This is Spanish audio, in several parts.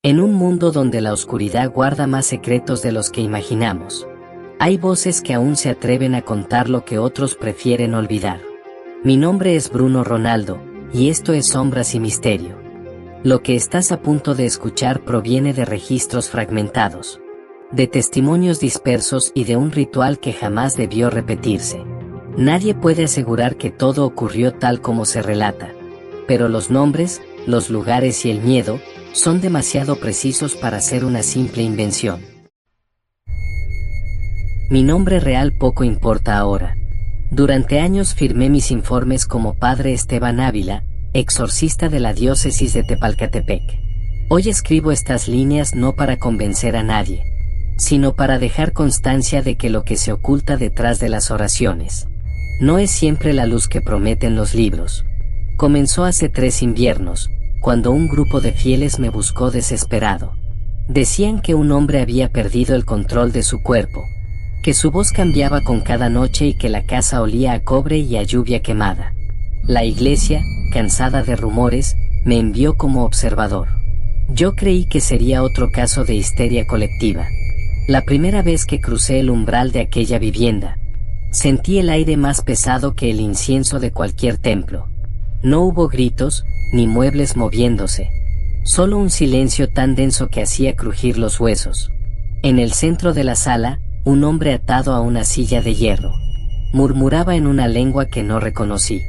En un mundo donde la oscuridad guarda más secretos de los que imaginamos, hay voces que aún se atreven a contar lo que otros prefieren olvidar. Mi nombre es Bruno Ronaldo, y esto es Sombras y Misterio. Lo que estás a punto de escuchar proviene de registros fragmentados, de testimonios dispersos y de un ritual que jamás debió repetirse. Nadie puede asegurar que todo ocurrió tal como se relata, pero los nombres, los lugares y el miedo son demasiado precisos para ser una simple invención. Mi nombre real poco importa ahora. Durante años firmé mis informes como Padre Esteban Ávila, exorcista de la diócesis de Tepalcatepec. Hoy escribo estas líneas no para convencer a nadie, sino para dejar constancia de que lo que se oculta detrás de las oraciones no es siempre la luz que prometen los libros. Comenzó hace 3 inviernos, cuando un grupo de fieles me buscó desesperado. Decían que un hombre había perdido el control de su cuerpo, que su voz cambiaba con cada noche y que la casa olía a cobre y a lluvia quemada. La iglesia, cansada de rumores, me envió como observador. Yo creí que sería otro caso de histeria colectiva. La primera vez que crucé el umbral de aquella vivienda, sentí el aire más pesado que el incienso de cualquier templo. No hubo gritos, ni muebles moviéndose. Solo un silencio tan denso que hacía crujir los huesos. En el centro de la sala, un hombre atado a una silla de hierro murmuraba en una lengua que no reconocí.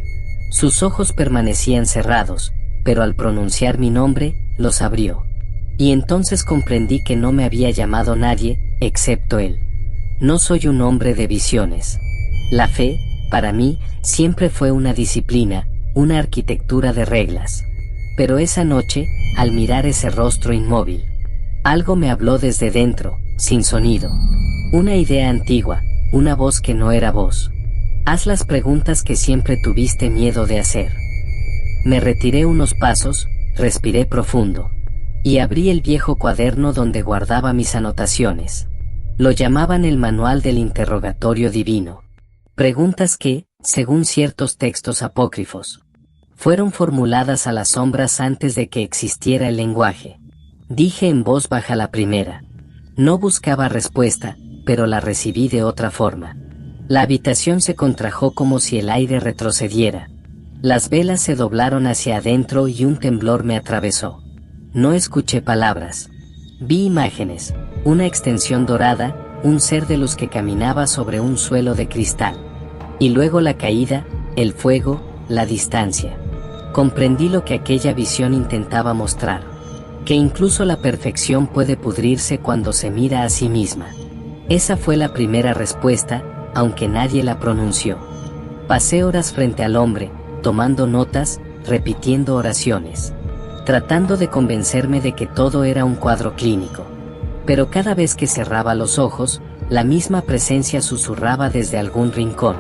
Sus ojos permanecían cerrados, pero al pronunciar mi nombre, los abrió. Y entonces comprendí que no me había llamado nadie, excepto él. No soy un hombre de visiones. La fe, para mí, siempre fue una disciplina, una arquitectura de reglas. Pero esa noche, al mirar ese rostro inmóvil, algo me habló desde dentro, sin sonido. Una idea antigua, una voz que no era voz. Haz las preguntas que siempre tuviste miedo de hacer. Me retiré unos pasos, respiré profundo, y abrí el viejo cuaderno donde guardaba mis anotaciones. Lo llamaban el manual del interrogatorio divino. Preguntas que, según ciertos textos apócrifos, fueron formuladas a las sombras antes de que existiera el lenguaje. Dije en voz baja la primera. No buscaba respuesta, pero la recibí de otra forma. La habitación se contrajo como si el aire retrocediera. Las velas se doblaron hacia adentro y un temblor me atravesó. No escuché palabras. Vi imágenes, una extensión dorada, un ser de luz que caminaba sobre un suelo de cristal. Y luego la caída, el fuego, la distancia. Comprendí lo que aquella visión intentaba mostrar, que incluso la perfección puede pudrirse cuando se mira a sí misma. Esa fue la primera respuesta, aunque nadie la pronunció. Pasé horas frente al hombre, tomando notas, repitiendo oraciones, tratando de convencerme de que todo era un cuadro clínico. Pero cada vez que cerraba los ojos, la misma presencia susurraba desde algún rincón.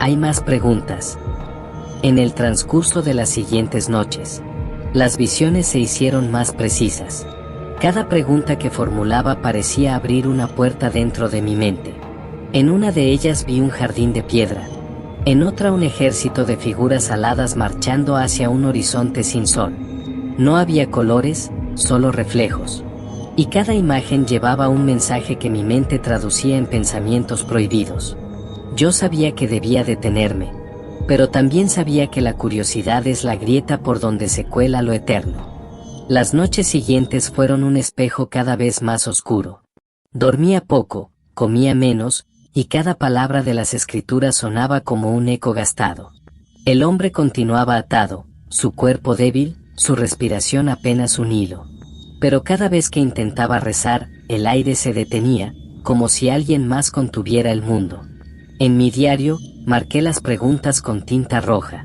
Hay más preguntas. En el transcurso de las siguientes noches, las visiones se hicieron más precisas. Cada pregunta que formulaba parecía abrir una puerta dentro de mi mente. En una de ellas vi un jardín de piedra. En otra un ejército de figuras aladas marchando hacia un horizonte sin sol. No había colores, solo reflejos. Y cada imagen llevaba un mensaje que mi mente traducía en pensamientos prohibidos. Yo sabía que debía detenerme, pero también sabía que la curiosidad es la grieta por donde se cuela lo eterno. Las noches siguientes fueron un espejo cada vez más oscuro. Dormía poco, comía menos, y cada palabra de las escrituras sonaba como un eco gastado. El hombre continuaba atado, su cuerpo débil, su respiración apenas un hilo. Pero cada vez que intentaba rezar, el aire se detenía, como si alguien más contuviera el mundo. En mi diario, marqué las preguntas con tinta roja.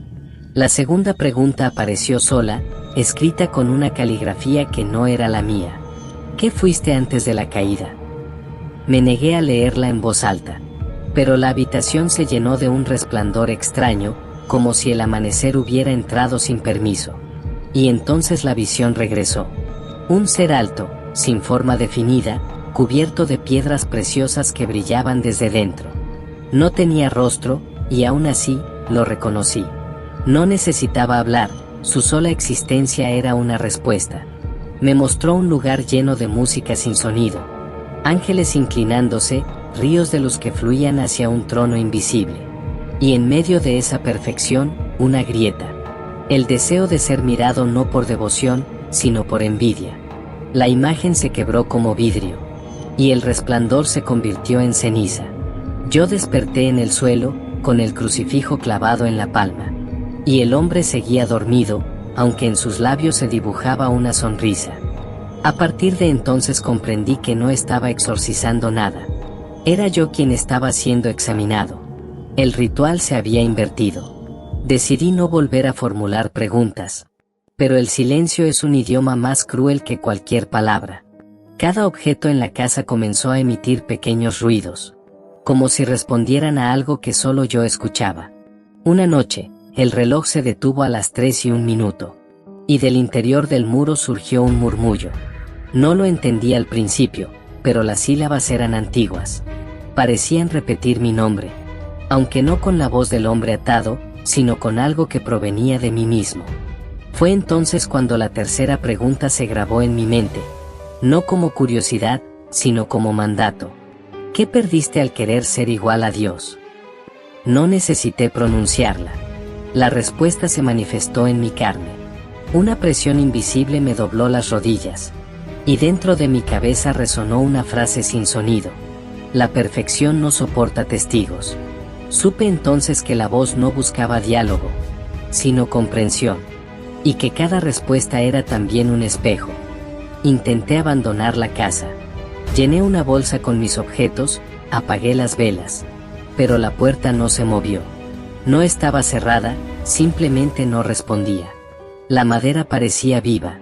La segunda pregunta apareció sola, escrita con una caligrafía que no era la mía. ¿Qué fuiste antes de la caída? Me negué a leerla en voz alta. Pero la habitación se llenó de un resplandor extraño, como si el amanecer hubiera entrado sin permiso. Y entonces la visión regresó. Un ser alto, sin forma definida, cubierto de piedras preciosas que brillaban desde dentro. No tenía rostro, y aún así, lo reconocí. No necesitaba hablar, su sola existencia era una respuesta. Me mostró un lugar lleno de música sin sonido, ángeles inclinándose, ríos de luz que fluían hacia un trono invisible. Y en medio de esa perfección, una grieta. El deseo de ser mirado no por devoción, sino por envidia. La imagen se quebró como vidrio, y el resplandor se convirtió en ceniza. Yo desperté en el suelo, con el crucifijo clavado en la palma. Y el hombre seguía dormido, aunque en sus labios se dibujaba una sonrisa. A partir de entonces comprendí que no estaba exorcizando nada. Era yo quien estaba siendo examinado. El ritual se había invertido. Decidí no volver a formular preguntas. Pero el silencio es un idioma más cruel que cualquier palabra. Cada objeto en la casa comenzó a emitir pequeños ruidos, como si respondieran a algo que solo yo escuchaba. Una noche, el reloj se detuvo a las 3:01, y del interior del muro surgió un murmullo. No lo entendí al principio, pero las sílabas eran antiguas. Parecían repetir mi nombre, aunque no con la voz del hombre atado, sino con algo que provenía de mí mismo. Fue entonces cuando la tercera pregunta se grabó en mi mente, no como curiosidad, sino como mandato. ¿Qué perdiste al querer ser igual a Dios? No necesité pronunciarla. La respuesta se manifestó en mi carne. Una presión invisible me dobló las rodillas, y dentro de mi cabeza resonó una frase sin sonido. La perfección no soporta testigos. Supe entonces que la voz no buscaba diálogo, sino comprensión, y que cada respuesta era también un espejo. Intenté abandonar la casa. Llené una bolsa con mis objetos, apagué las velas, pero la puerta no se movió. No estaba cerrada, simplemente no respondía. La madera parecía viva,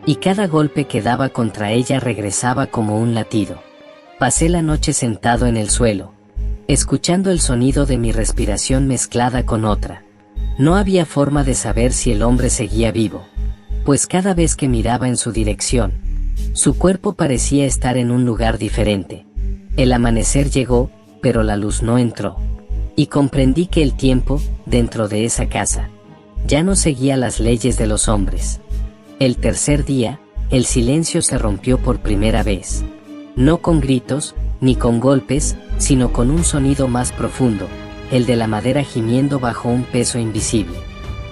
y cada golpe que daba contra ella regresaba como un latido. Pasé la noche sentado en el suelo, escuchando el sonido de mi respiración mezclada con otra. No había forma de saber si el hombre seguía vivo, pues cada vez que miraba en su dirección, su cuerpo parecía estar en un lugar diferente. El amanecer llegó, pero la luz no entró, y comprendí que el tiempo, dentro de esa casa, ya no seguía las leyes de los hombres. El tercer día, el silencio se rompió por primera vez. No con gritos, ni con golpes, sino con un sonido más profundo, el de la madera gimiendo bajo un peso invisible.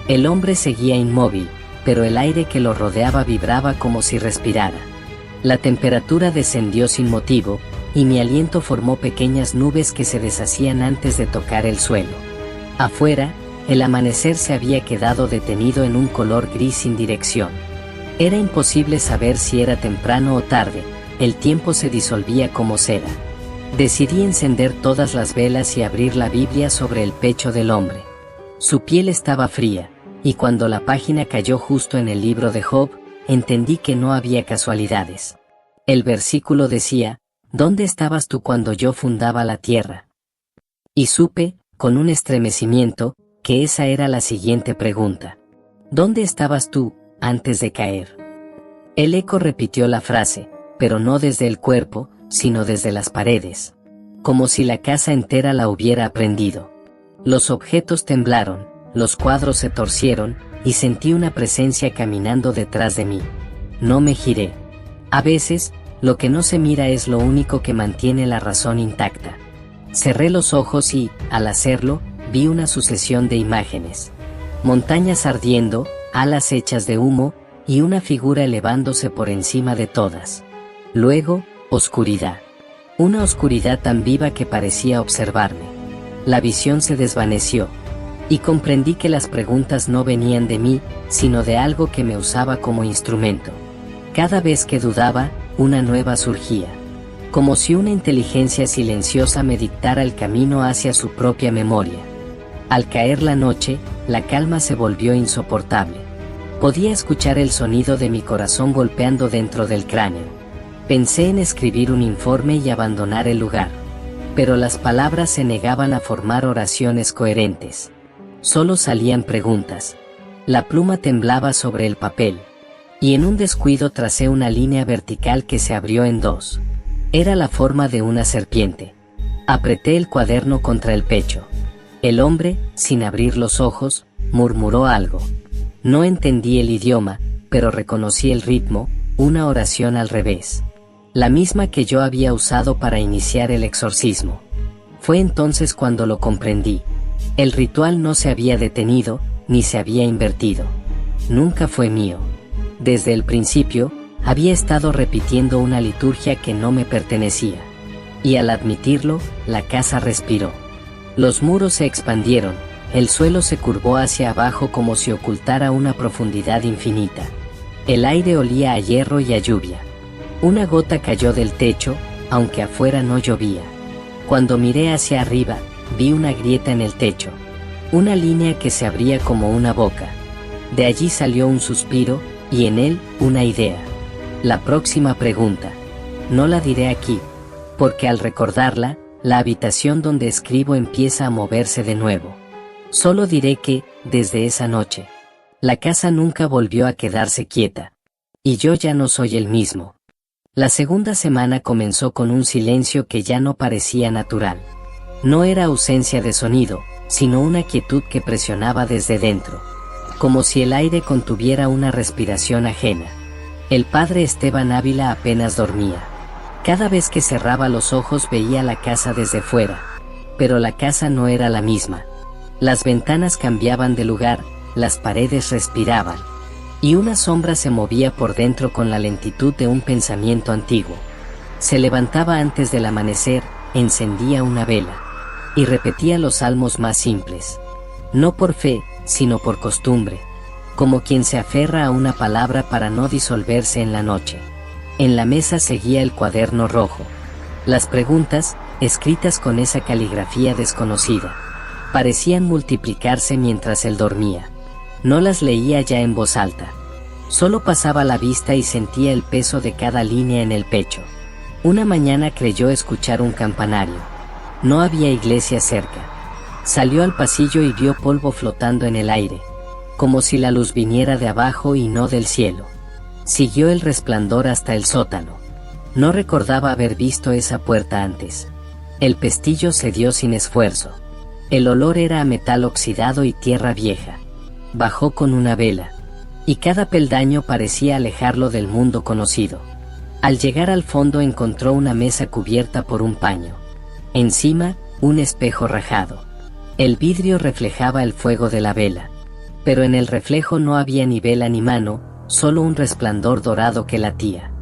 El hombre seguía inmóvil, pero el aire que lo rodeaba vibraba como si respirara. La temperatura descendió sin motivo, y mi aliento formó pequeñas nubes que se deshacían antes de tocar el suelo. Afuera, el amanecer se había quedado detenido en un color gris sin dirección. Era imposible saber si era temprano o tarde, el tiempo se disolvía como cera. Decidí encender todas las velas y abrir la Biblia sobre el pecho del hombre. Su piel estaba fría, y cuando la página cayó justo en el libro de Job, entendí que no había casualidades. El versículo decía, ¿dónde estabas tú cuando yo fundaba la tierra? Y supe, con un estremecimiento, que esa era la siguiente pregunta. ¿Dónde estabas tú, antes de caer? El eco repitió la frase, pero no desde el cuerpo, sino desde las paredes, como si la casa entera la hubiera aprendido. Los objetos temblaron, los cuadros se torcieron, y sentí una presencia caminando detrás de mí. No me giré. A veces, lo que no se mira es lo único que mantiene la razón intacta. Cerré los ojos y, al hacerlo, vi una sucesión de imágenes. Montañas ardiendo, alas hechas de humo, y una figura elevándose por encima de todas. Luego, oscuridad. Una oscuridad tan viva que parecía observarme. La visión se desvaneció, y comprendí que las preguntas no venían de mí, sino de algo que me usaba como instrumento. Cada vez que dudaba, una nueva surgía. Como si una inteligencia silenciosa me dictara el camino hacia su propia memoria. Al caer la noche, la calma se volvió insoportable. Podía escuchar el sonido de mi corazón golpeando dentro del cráneo. Pensé en escribir un informe y abandonar el lugar. Pero las palabras se negaban a formar oraciones coherentes. Solo salían preguntas. La pluma temblaba sobre el papel. Y en un descuido tracé una línea vertical que se abrió en dos. Era la forma de una serpiente. Apreté el cuaderno contra el pecho. El hombre, sin abrir los ojos, murmuró algo. No entendí el idioma, pero reconocí el ritmo, una oración al revés. La misma que yo había usado para iniciar el exorcismo. Fue entonces cuando lo comprendí. El ritual no se había detenido, ni se había invertido. Nunca fue mío. Desde el principio, había estado repitiendo una liturgia que no me pertenecía. Y al admitirlo, la casa respiró. Los muros se expandieron, el suelo se curvó hacia abajo como si ocultara una profundidad infinita. El aire olía a hierro y a lluvia. Una gota cayó del techo, aunque afuera no llovía. Cuando miré hacia arriba, vi una grieta en el techo. Una línea que se abría como una boca. De allí salió un suspiro, y en él, una idea. La próxima pregunta. No la diré aquí, porque al recordarla, la habitación donde escribo empieza a moverse de nuevo. Solo diré que, desde esa noche, la casa nunca volvió a quedarse quieta. Y yo ya no soy el mismo. La segunda semana comenzó con un silencio que ya no parecía natural. No era ausencia de sonido, sino una quietud que presionaba desde dentro. Como si el aire contuviera una respiración ajena. El padre Esteban Ávila apenas dormía. Cada vez que cerraba los ojos veía la casa desde fuera. Pero la casa no era la misma. Las ventanas cambiaban de lugar, las paredes respiraban. Y una sombra se movía por dentro con la lentitud de un pensamiento antiguo. Se levantaba antes del amanecer, encendía una vela. Y repetía los salmos más simples. No por fe, sino por costumbre. Como quien se aferra a una palabra para no disolverse en la noche. En la mesa seguía el cuaderno rojo. Las preguntas, escritas con esa caligrafía desconocida, parecían multiplicarse mientras él dormía. No las leía ya en voz alta. Solo pasaba la vista y sentía el peso de cada línea en el pecho. Una mañana creyó escuchar un campanario. No había iglesia cerca. Salió al pasillo y vio polvo flotando en el aire, como si la luz viniera de abajo y no del cielo. Siguió el resplandor hasta el sótano. No recordaba haber visto esa puerta antes. El pestillo cedió sin esfuerzo. El olor era a metal oxidado y tierra vieja. Bajó con una vela. Y cada peldaño parecía alejarlo del mundo conocido. Al llegar al fondo encontró una mesa cubierta por un paño. Encima, un espejo rajado. El vidrio reflejaba el fuego de la vela. Pero en el reflejo no había ni vela ni mano, solo un resplandor dorado que latía.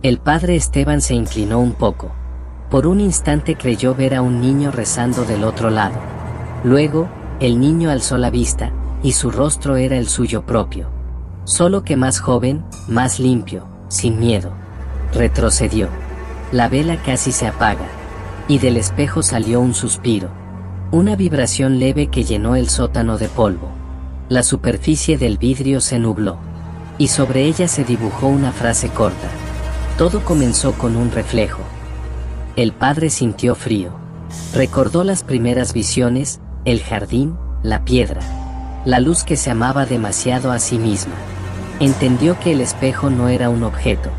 El padre Esteban se inclinó un poco. Por un instante creyó ver a un niño rezando del otro lado. Luego, el niño alzó la vista, y su rostro era el suyo propio. Solo que más joven, más limpio, sin miedo. Retrocedió. La vela casi se apaga. Y del espejo salió un suspiro. Una vibración leve que llenó el sótano de polvo. La superficie del vidrio se nubló. Y sobre ella se dibujó una frase corta. Todo comenzó con un reflejo. El padre sintió frío. Recordó las primeras visiones, el jardín, la piedra. La luz que se amaba demasiado a sí misma. Entendió que el espejo no era un objeto,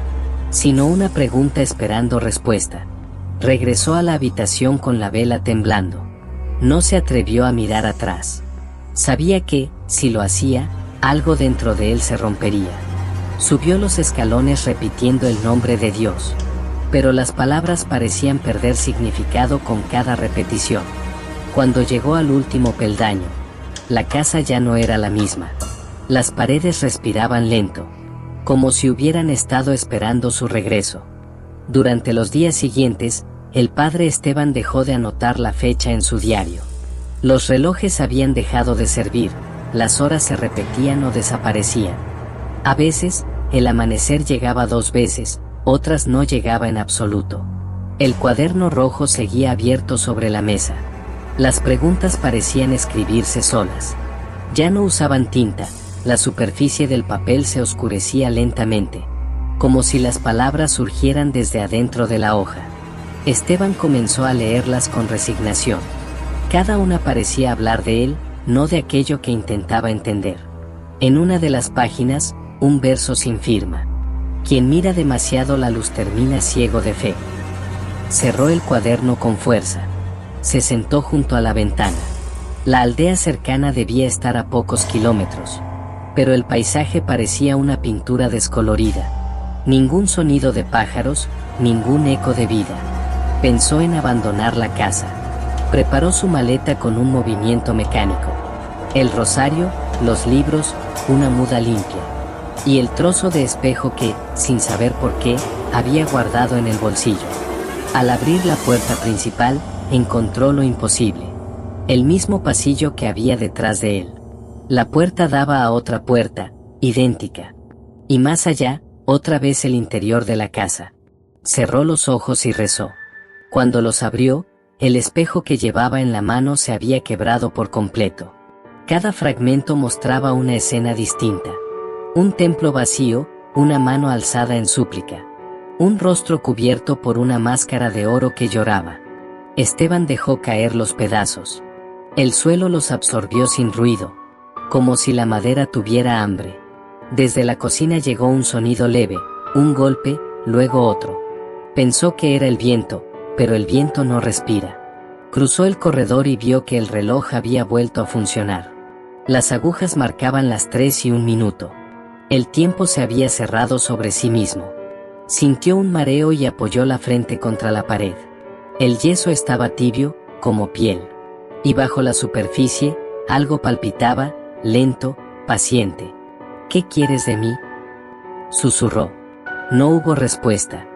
sino una pregunta esperando respuesta. Regresó a la habitación con la vela temblando. No se atrevió a mirar atrás. Sabía que, si lo hacía, algo dentro de él se rompería. Subió los escalones repitiendo el nombre de Dios. Pero las palabras parecían perder significado con cada repetición. Cuando llegó al último peldaño, la casa ya no era la misma. Las paredes respiraban lento, como si hubieran estado esperando su regreso. Durante los días siguientes, el padre Esteban dejó de anotar la fecha en su diario. Los relojes habían dejado de servir, las horas se repetían o desaparecían. A veces, el amanecer llegaba 2 veces, otras no llegaba en absoluto. El cuaderno rojo seguía abierto sobre la mesa. Las preguntas parecían escribirse solas. Ya no usaban tinta, la superficie del papel se oscurecía lentamente, como si las palabras surgieran desde adentro de la hoja. Esteban comenzó a leerlas con resignación. Cada una parecía hablar de él, no de aquello que intentaba entender. En una de las páginas, un verso sin firma. Quien mira demasiado la luz termina ciego de fe. Cerró el cuaderno con fuerza. Se sentó junto a la ventana. La aldea cercana debía estar a pocos kilómetros, pero el paisaje parecía una pintura descolorida. Ningún sonido de pájaros, ningún eco de vida. Pensó en abandonar la casa. Preparó su maleta con un movimiento mecánico. El rosario, los libros, una muda limpia. Y el trozo de espejo que, sin saber por qué, había guardado en el bolsillo. Al abrir la puerta principal, encontró lo imposible. El mismo pasillo que había detrás de él. La puerta daba a otra puerta, idéntica. Y más allá, otra vez el interior de la casa. Cerró los ojos y rezó. Cuando los abrió, el espejo que llevaba en la mano se había quebrado por completo. Cada fragmento mostraba una escena distinta. Un templo vacío, una mano alzada en súplica. Un rostro cubierto por una máscara de oro que lloraba. Esteban dejó caer los pedazos. El suelo los absorbió sin ruido, como si la madera tuviera hambre. Desde la cocina llegó un sonido leve, un golpe, luego otro. Pensó que era el viento, pero el viento no respira. Cruzó el corredor y vio que el reloj había vuelto a funcionar. Las agujas marcaban las 3:01. El tiempo se había cerrado sobre sí mismo. Sintió un mareo y apoyó la frente contra la pared. El yeso estaba tibio, como piel. Y bajo la superficie, algo palpitaba, lento, paciente. ¿Qué quieres de mí?, susurró. No hubo respuesta.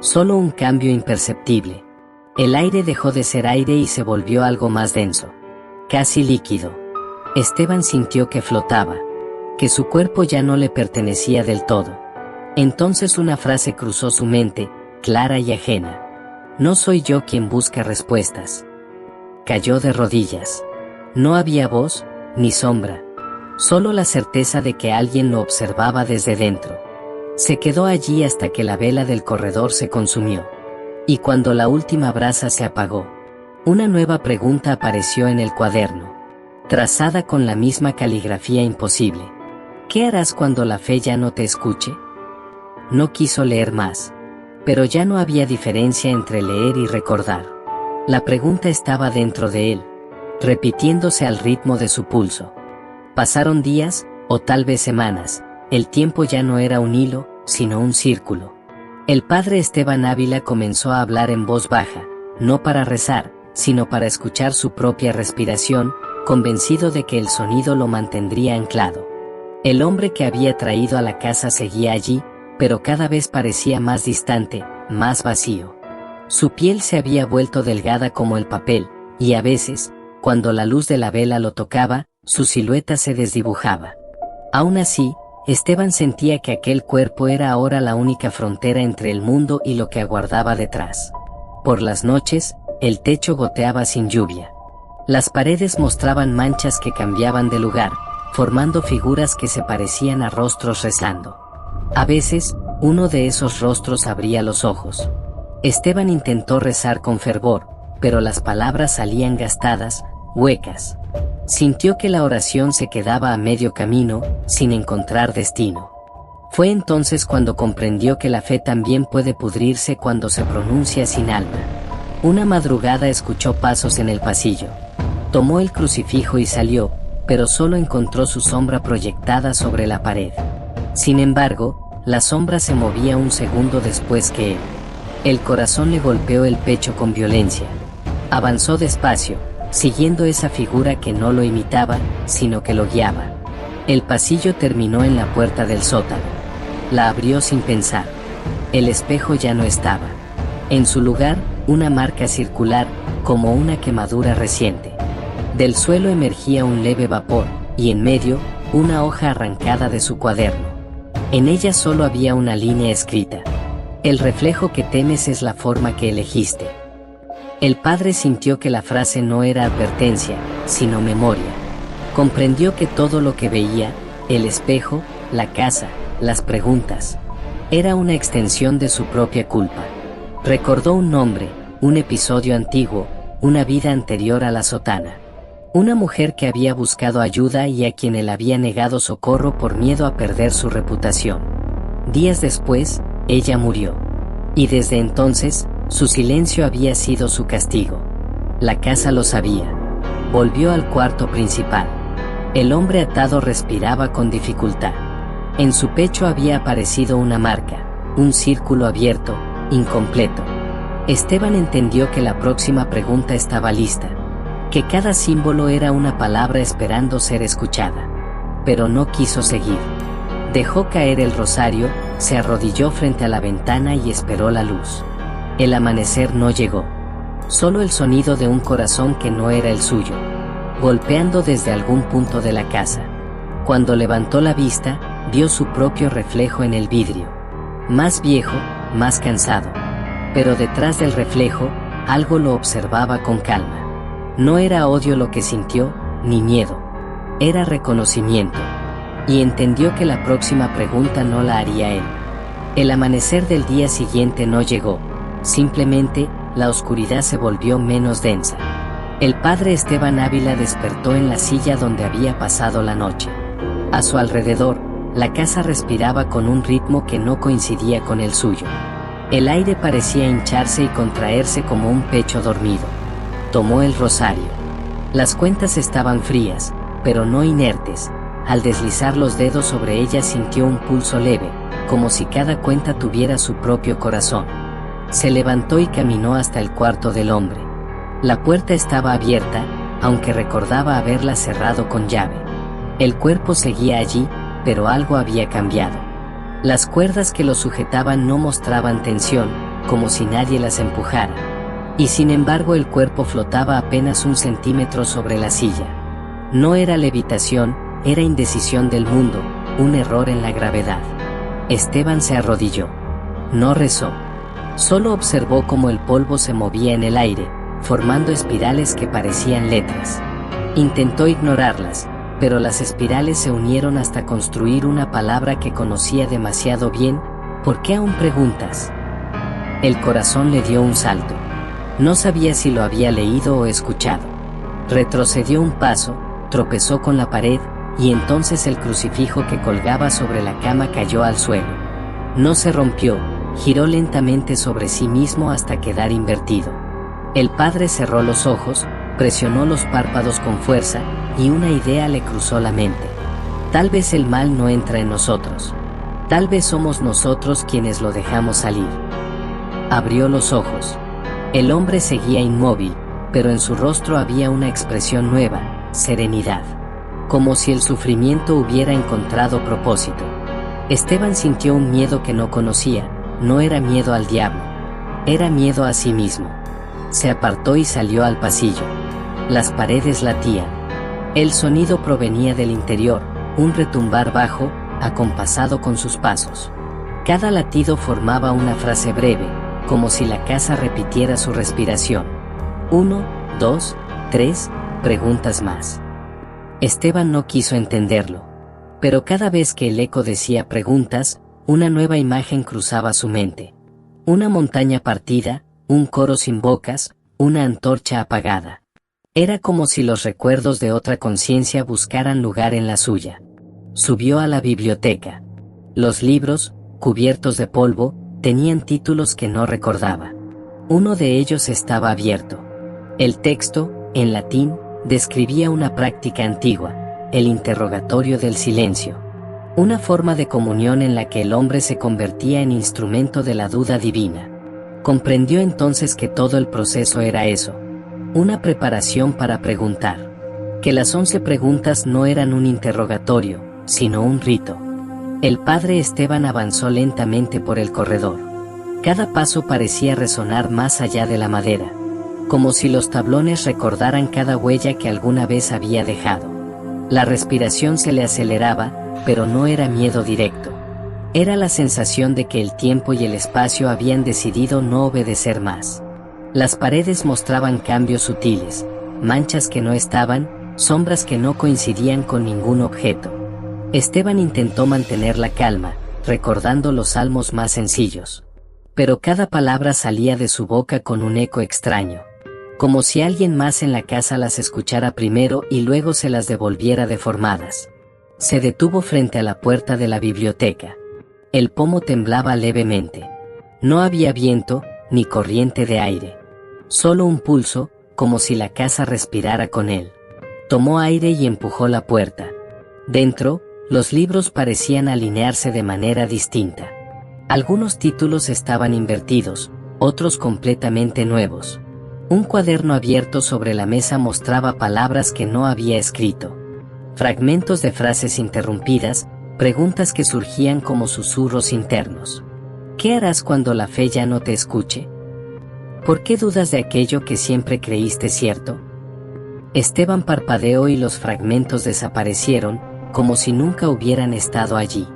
Solo un cambio imperceptible. El aire dejó de ser aire y se volvió algo más denso. Casi líquido. Esteban sintió que flotaba. Que su cuerpo ya no le pertenecía del todo. Entonces una frase cruzó su mente, clara y ajena. No soy yo quien busca respuestas. Cayó de rodillas. No había voz, ni sombra. Solo la certeza de que alguien lo observaba desde dentro. Se quedó allí hasta que la vela del corredor se consumió. Y cuando la última brasa se apagó, una nueva pregunta apareció en el cuaderno, trazada con la misma caligrafía imposible. ¿Qué harás cuando la fe ya no te escuche? No quiso leer más. Pero ya no había diferencia entre leer y recordar. La pregunta estaba dentro de él, repitiéndose al ritmo de su pulso. Pasaron días, o tal vez semanas. El tiempo ya no era un hilo, sino un círculo. El padre Esteban Ávila comenzó a hablar en voz baja, no para rezar, sino para escuchar su propia respiración, convencido de que el sonido lo mantendría anclado. El hombre que había traído a la casa seguía allí, pero cada vez parecía más distante, más vacío. Su piel se había vuelto delgada como el papel, y a veces, cuando la luz de la vela lo tocaba, su silueta se desdibujaba. Aún así, Esteban sentía que aquel cuerpo era ahora la única frontera entre el mundo y lo que aguardaba detrás. Por las noches, el techo goteaba sin lluvia. Las paredes mostraban manchas que cambiaban de lugar, formando figuras que se parecían a rostros rezando. A veces, uno de esos rostros abría los ojos. Esteban intentó rezar con fervor, pero las palabras salían gastadas, huecas. Sintió que la oración se quedaba a medio camino, sin encontrar destino. Fue entonces cuando comprendió que la fe también puede pudrirse cuando se pronuncia sin alma. Una madrugada escuchó pasos en el pasillo. Tomó el crucifijo y salió, pero solo encontró su sombra proyectada sobre la pared. Sin embargo, la sombra se movía un segundo después que él. El corazón le golpeó el pecho con violencia. Avanzó despacio, siguiendo esa figura que no lo imitaba, sino que lo guiaba. El pasillo terminó en la puerta del sótano. La abrió sin pensar. El espejo ya no estaba. En su lugar, una marca circular, como una quemadura reciente. Del suelo emergía un leve vapor, y en medio, una hoja arrancada de su cuaderno. En ella solo había una línea escrita. El reflejo que temes es la forma que elegiste. El padre sintió que la frase no era advertencia, sino memoria. Comprendió que todo lo que veía, el espejo, la casa, las preguntas, era una extensión de su propia culpa. Recordó un nombre, un episodio antiguo, una vida anterior a la sotana. Una mujer que había buscado ayuda y a quien él había negado socorro por miedo a perder su reputación. Días después, ella murió. Y desde entonces, su silencio había sido su castigo. La casa lo sabía. Volvió al cuarto principal. El hombre atado respiraba con dificultad. En su pecho había aparecido una marca, un círculo abierto, incompleto. Esteban entendió que la próxima pregunta estaba lista, que cada símbolo era una palabra esperando ser escuchada. Pero no quiso seguir. Dejó caer el rosario, se arrodilló frente a la ventana y esperó la luz. El amanecer no llegó. Solo el sonido de un corazón que no era el suyo, golpeando desde algún punto de la casa. Cuando levantó la vista, vio su propio reflejo en el vidrio. Más viejo, más cansado. Pero detrás del reflejo, algo lo observaba con calma. No era odio lo que sintió, ni miedo. Era reconocimiento. Y entendió que la próxima pregunta no la haría él. El amanecer del día siguiente no llegó. Simplemente, la oscuridad se volvió menos densa. El padre Esteban Ávila despertó en la silla donde había pasado la noche. A su alrededor, la casa respiraba con un ritmo que no coincidía con el suyo. El aire parecía hincharse y contraerse como un pecho dormido. Tomó el rosario. Las cuentas estaban frías, pero no inertes. Al deslizar los dedos sobre ellas sintió un pulso leve, como si cada cuenta tuviera su propio corazón. Se levantó y caminó hasta el cuarto del hombre. La puerta estaba abierta, aunque recordaba haberla cerrado con llave. El cuerpo seguía allí, pero algo había cambiado. Las cuerdas que lo sujetaban no mostraban tensión, como si nadie las empujara. Y sin embargo el cuerpo flotaba apenas 1 centímetro sobre la silla. No era levitación, era indecisión del mundo, un error en la gravedad. Esteban se arrodilló. No rezó. Solo observó cómo el polvo se movía en el aire, formando espirales que parecían letras. Intentó ignorarlas, pero las espirales se unieron hasta construir una palabra que conocía demasiado bien. ¿Por qué aún preguntas? El corazón le dio un salto. No sabía si lo había leído o escuchado. Retrocedió un paso, tropezó con la pared, y entonces el crucifijo que colgaba sobre la cama cayó al suelo. No se rompió, giró lentamente sobre sí mismo hasta quedar invertido. El padre cerró los ojos, presionó los párpados con fuerza, y una idea le cruzó la mente. Tal vez el mal no entra en nosotros. Tal vez somos nosotros quienes lo dejamos salir. Abrió los ojos. El hombre seguía inmóvil, pero en su rostro había una expresión nueva, serenidad. Como si el sufrimiento hubiera encontrado propósito. Esteban sintió un miedo que no conocía. No era miedo al diablo. Era miedo a sí mismo. Se apartó y salió al pasillo. Las paredes latían. El sonido provenía del interior, un retumbar bajo, acompasado con sus pasos. Cada latido formaba una frase breve, como si la casa repitiera su respiración. 1, 2, 3, preguntas más. Esteban no quiso entenderlo. Pero cada vez que el eco decía preguntas, una nueva imagen cruzaba su mente. Una montaña partida, un coro sin bocas, una antorcha apagada. Era como si los recuerdos de otra conciencia buscaran lugar en la suya. Subió a la biblioteca. Los libros, cubiertos de polvo, tenían títulos que no recordaba. Uno de ellos estaba abierto. El texto, en latín, describía una práctica antigua, el interrogatorio del silencio. Una forma de comunión en la que el hombre se convertía en instrumento de la duda divina. Comprendió entonces que todo el proceso era eso. Una preparación para preguntar. Que las 11 preguntas no eran un interrogatorio, sino un rito. El padre Esteban avanzó lentamente por el corredor. Cada paso parecía resonar más allá de la madera, como si los tablones recordaran cada huella que alguna vez había dejado. La respiración se le aceleraba, pero no era miedo directo. Era la sensación de que el tiempo y el espacio habían decidido no obedecer más. Las paredes mostraban cambios sutiles, manchas que no estaban, sombras que no coincidían con ningún objeto. Esteban intentó mantener la calma, recordando los salmos más sencillos. Pero cada palabra salía de su boca con un eco extraño. Como si alguien más en la casa las escuchara primero y luego se las devolviera deformadas. Se detuvo frente a la puerta de la biblioteca. El pomo temblaba levemente. No había viento, ni corriente de aire. Solo un pulso, como si la casa respirara con él. Tomó aire y empujó la puerta. Dentro, los libros parecían alinearse de manera distinta. Algunos títulos estaban invertidos, otros completamente nuevos. Un cuaderno abierto sobre la mesa mostraba palabras que no había escrito. Fragmentos de frases interrumpidas, preguntas que surgían como susurros internos. ¿Qué harás cuando la fe ya no te escuche? ¿Por qué dudas de aquello que siempre creíste cierto? Esteban parpadeó y los fragmentos desaparecieron, como si nunca hubieran estado allí.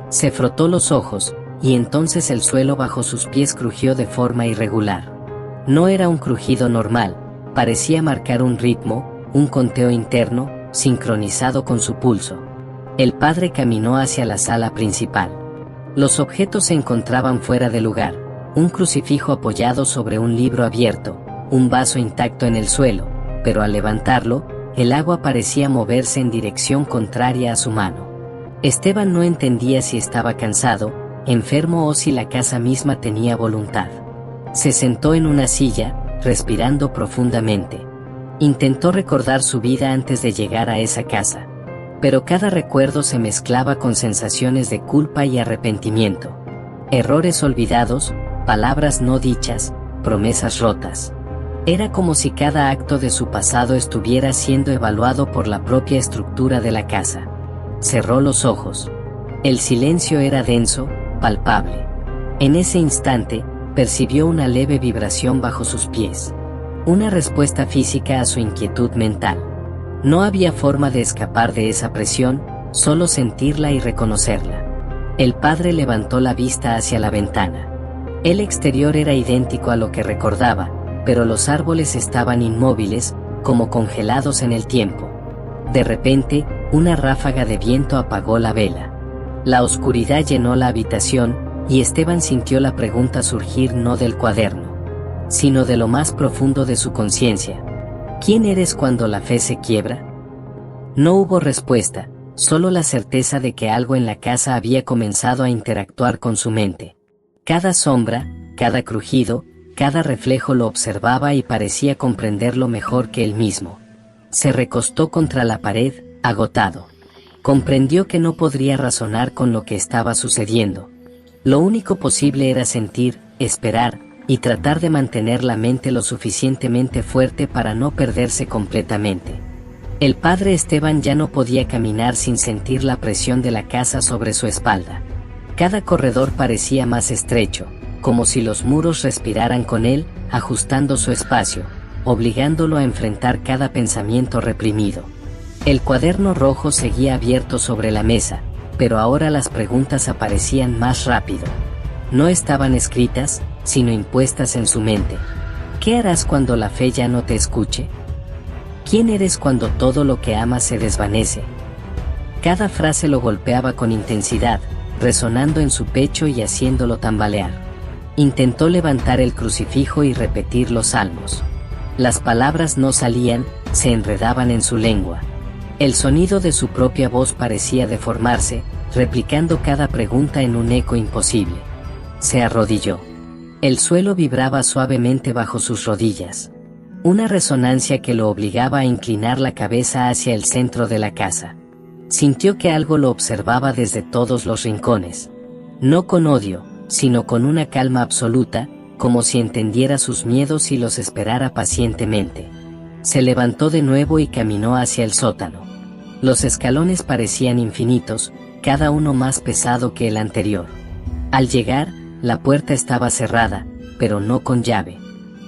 Se frotó los ojos, y entonces el suelo bajo sus pies crujió de forma irregular. No era un crujido normal, parecía marcar un ritmo, un conteo interno, sincronizado con su pulso. El padre caminó hacia la sala principal. Los objetos se encontraban fuera de lugar, un crucifijo apoyado sobre un libro abierto, un vaso intacto en el suelo, pero al levantarlo, el agua parecía moverse en dirección contraria a su mano. Esteban no entendía si estaba cansado, enfermo o si la casa misma tenía voluntad. Se sentó en una silla, respirando profundamente. Intentó recordar su vida antes de llegar a esa casa. Pero cada recuerdo se mezclaba con sensaciones de culpa y arrepentimiento. Errores olvidados, palabras no dichas, promesas rotas. Era como si cada acto de su pasado estuviera siendo evaluado por la propia estructura de la casa. Cerró los ojos. El silencio era denso, palpable. En ese instante, percibió una leve vibración bajo sus pies. Una respuesta física a su inquietud mental. No había forma de escapar de esa presión, solo sentirla y reconocerla. El padre levantó la vista hacia la ventana. El exterior era idéntico a lo que recordaba, pero los árboles estaban inmóviles, como congelados en el tiempo. De repente, una ráfaga de viento apagó la vela. La oscuridad llenó la habitación, y Esteban sintió la pregunta surgir no del cuaderno, sino de lo más profundo de su conciencia. ¿Quién eres cuando la fe se quiebra? No hubo respuesta, solo la certeza de que algo en la casa había comenzado a interactuar con su mente. Cada sombra, cada crujido, cada reflejo lo observaba y parecía comprenderlo mejor que él mismo. Se recostó contra la pared, agotado. Comprendió que no podría razonar con lo que estaba sucediendo. Lo único posible era sentir, esperar, y tratar de mantener la mente lo suficientemente fuerte para no perderse completamente. El padre Esteban ya no podía caminar sin sentir la presión de la casa sobre su espalda. Cada corredor parecía más estrecho, como si los muros respiraran con él, ajustando su espacio, obligándolo a enfrentar cada pensamiento reprimido. El cuaderno rojo seguía abierto sobre la mesa, pero ahora las preguntas aparecían más rápido. No estaban escritas, sino impuestas en su mente. ¿Qué harás cuando la fe ya no te escuche? ¿Quién eres cuando todo lo que amas se desvanece? Cada frase lo golpeaba con intensidad, resonando en su pecho y haciéndolo tambalear. Intentó levantar el crucifijo y repetir los salmos. Las palabras no salían, se enredaban en su lengua. El sonido de su propia voz parecía deformarse, replicando cada pregunta en un eco imposible. Se arrodilló. El suelo vibraba suavemente bajo sus rodillas. Una resonancia que lo obligaba a inclinar la cabeza hacia el centro de la casa. Sintió que algo lo observaba desde todos los rincones. No con odio, sino con una calma absoluta, como si entendiera sus miedos y los esperara pacientemente. Se levantó de nuevo y caminó hacia el sótano. Los escalones parecían infinitos, cada uno más pesado que el anterior. Al llegar, la puerta estaba cerrada, pero no con llave.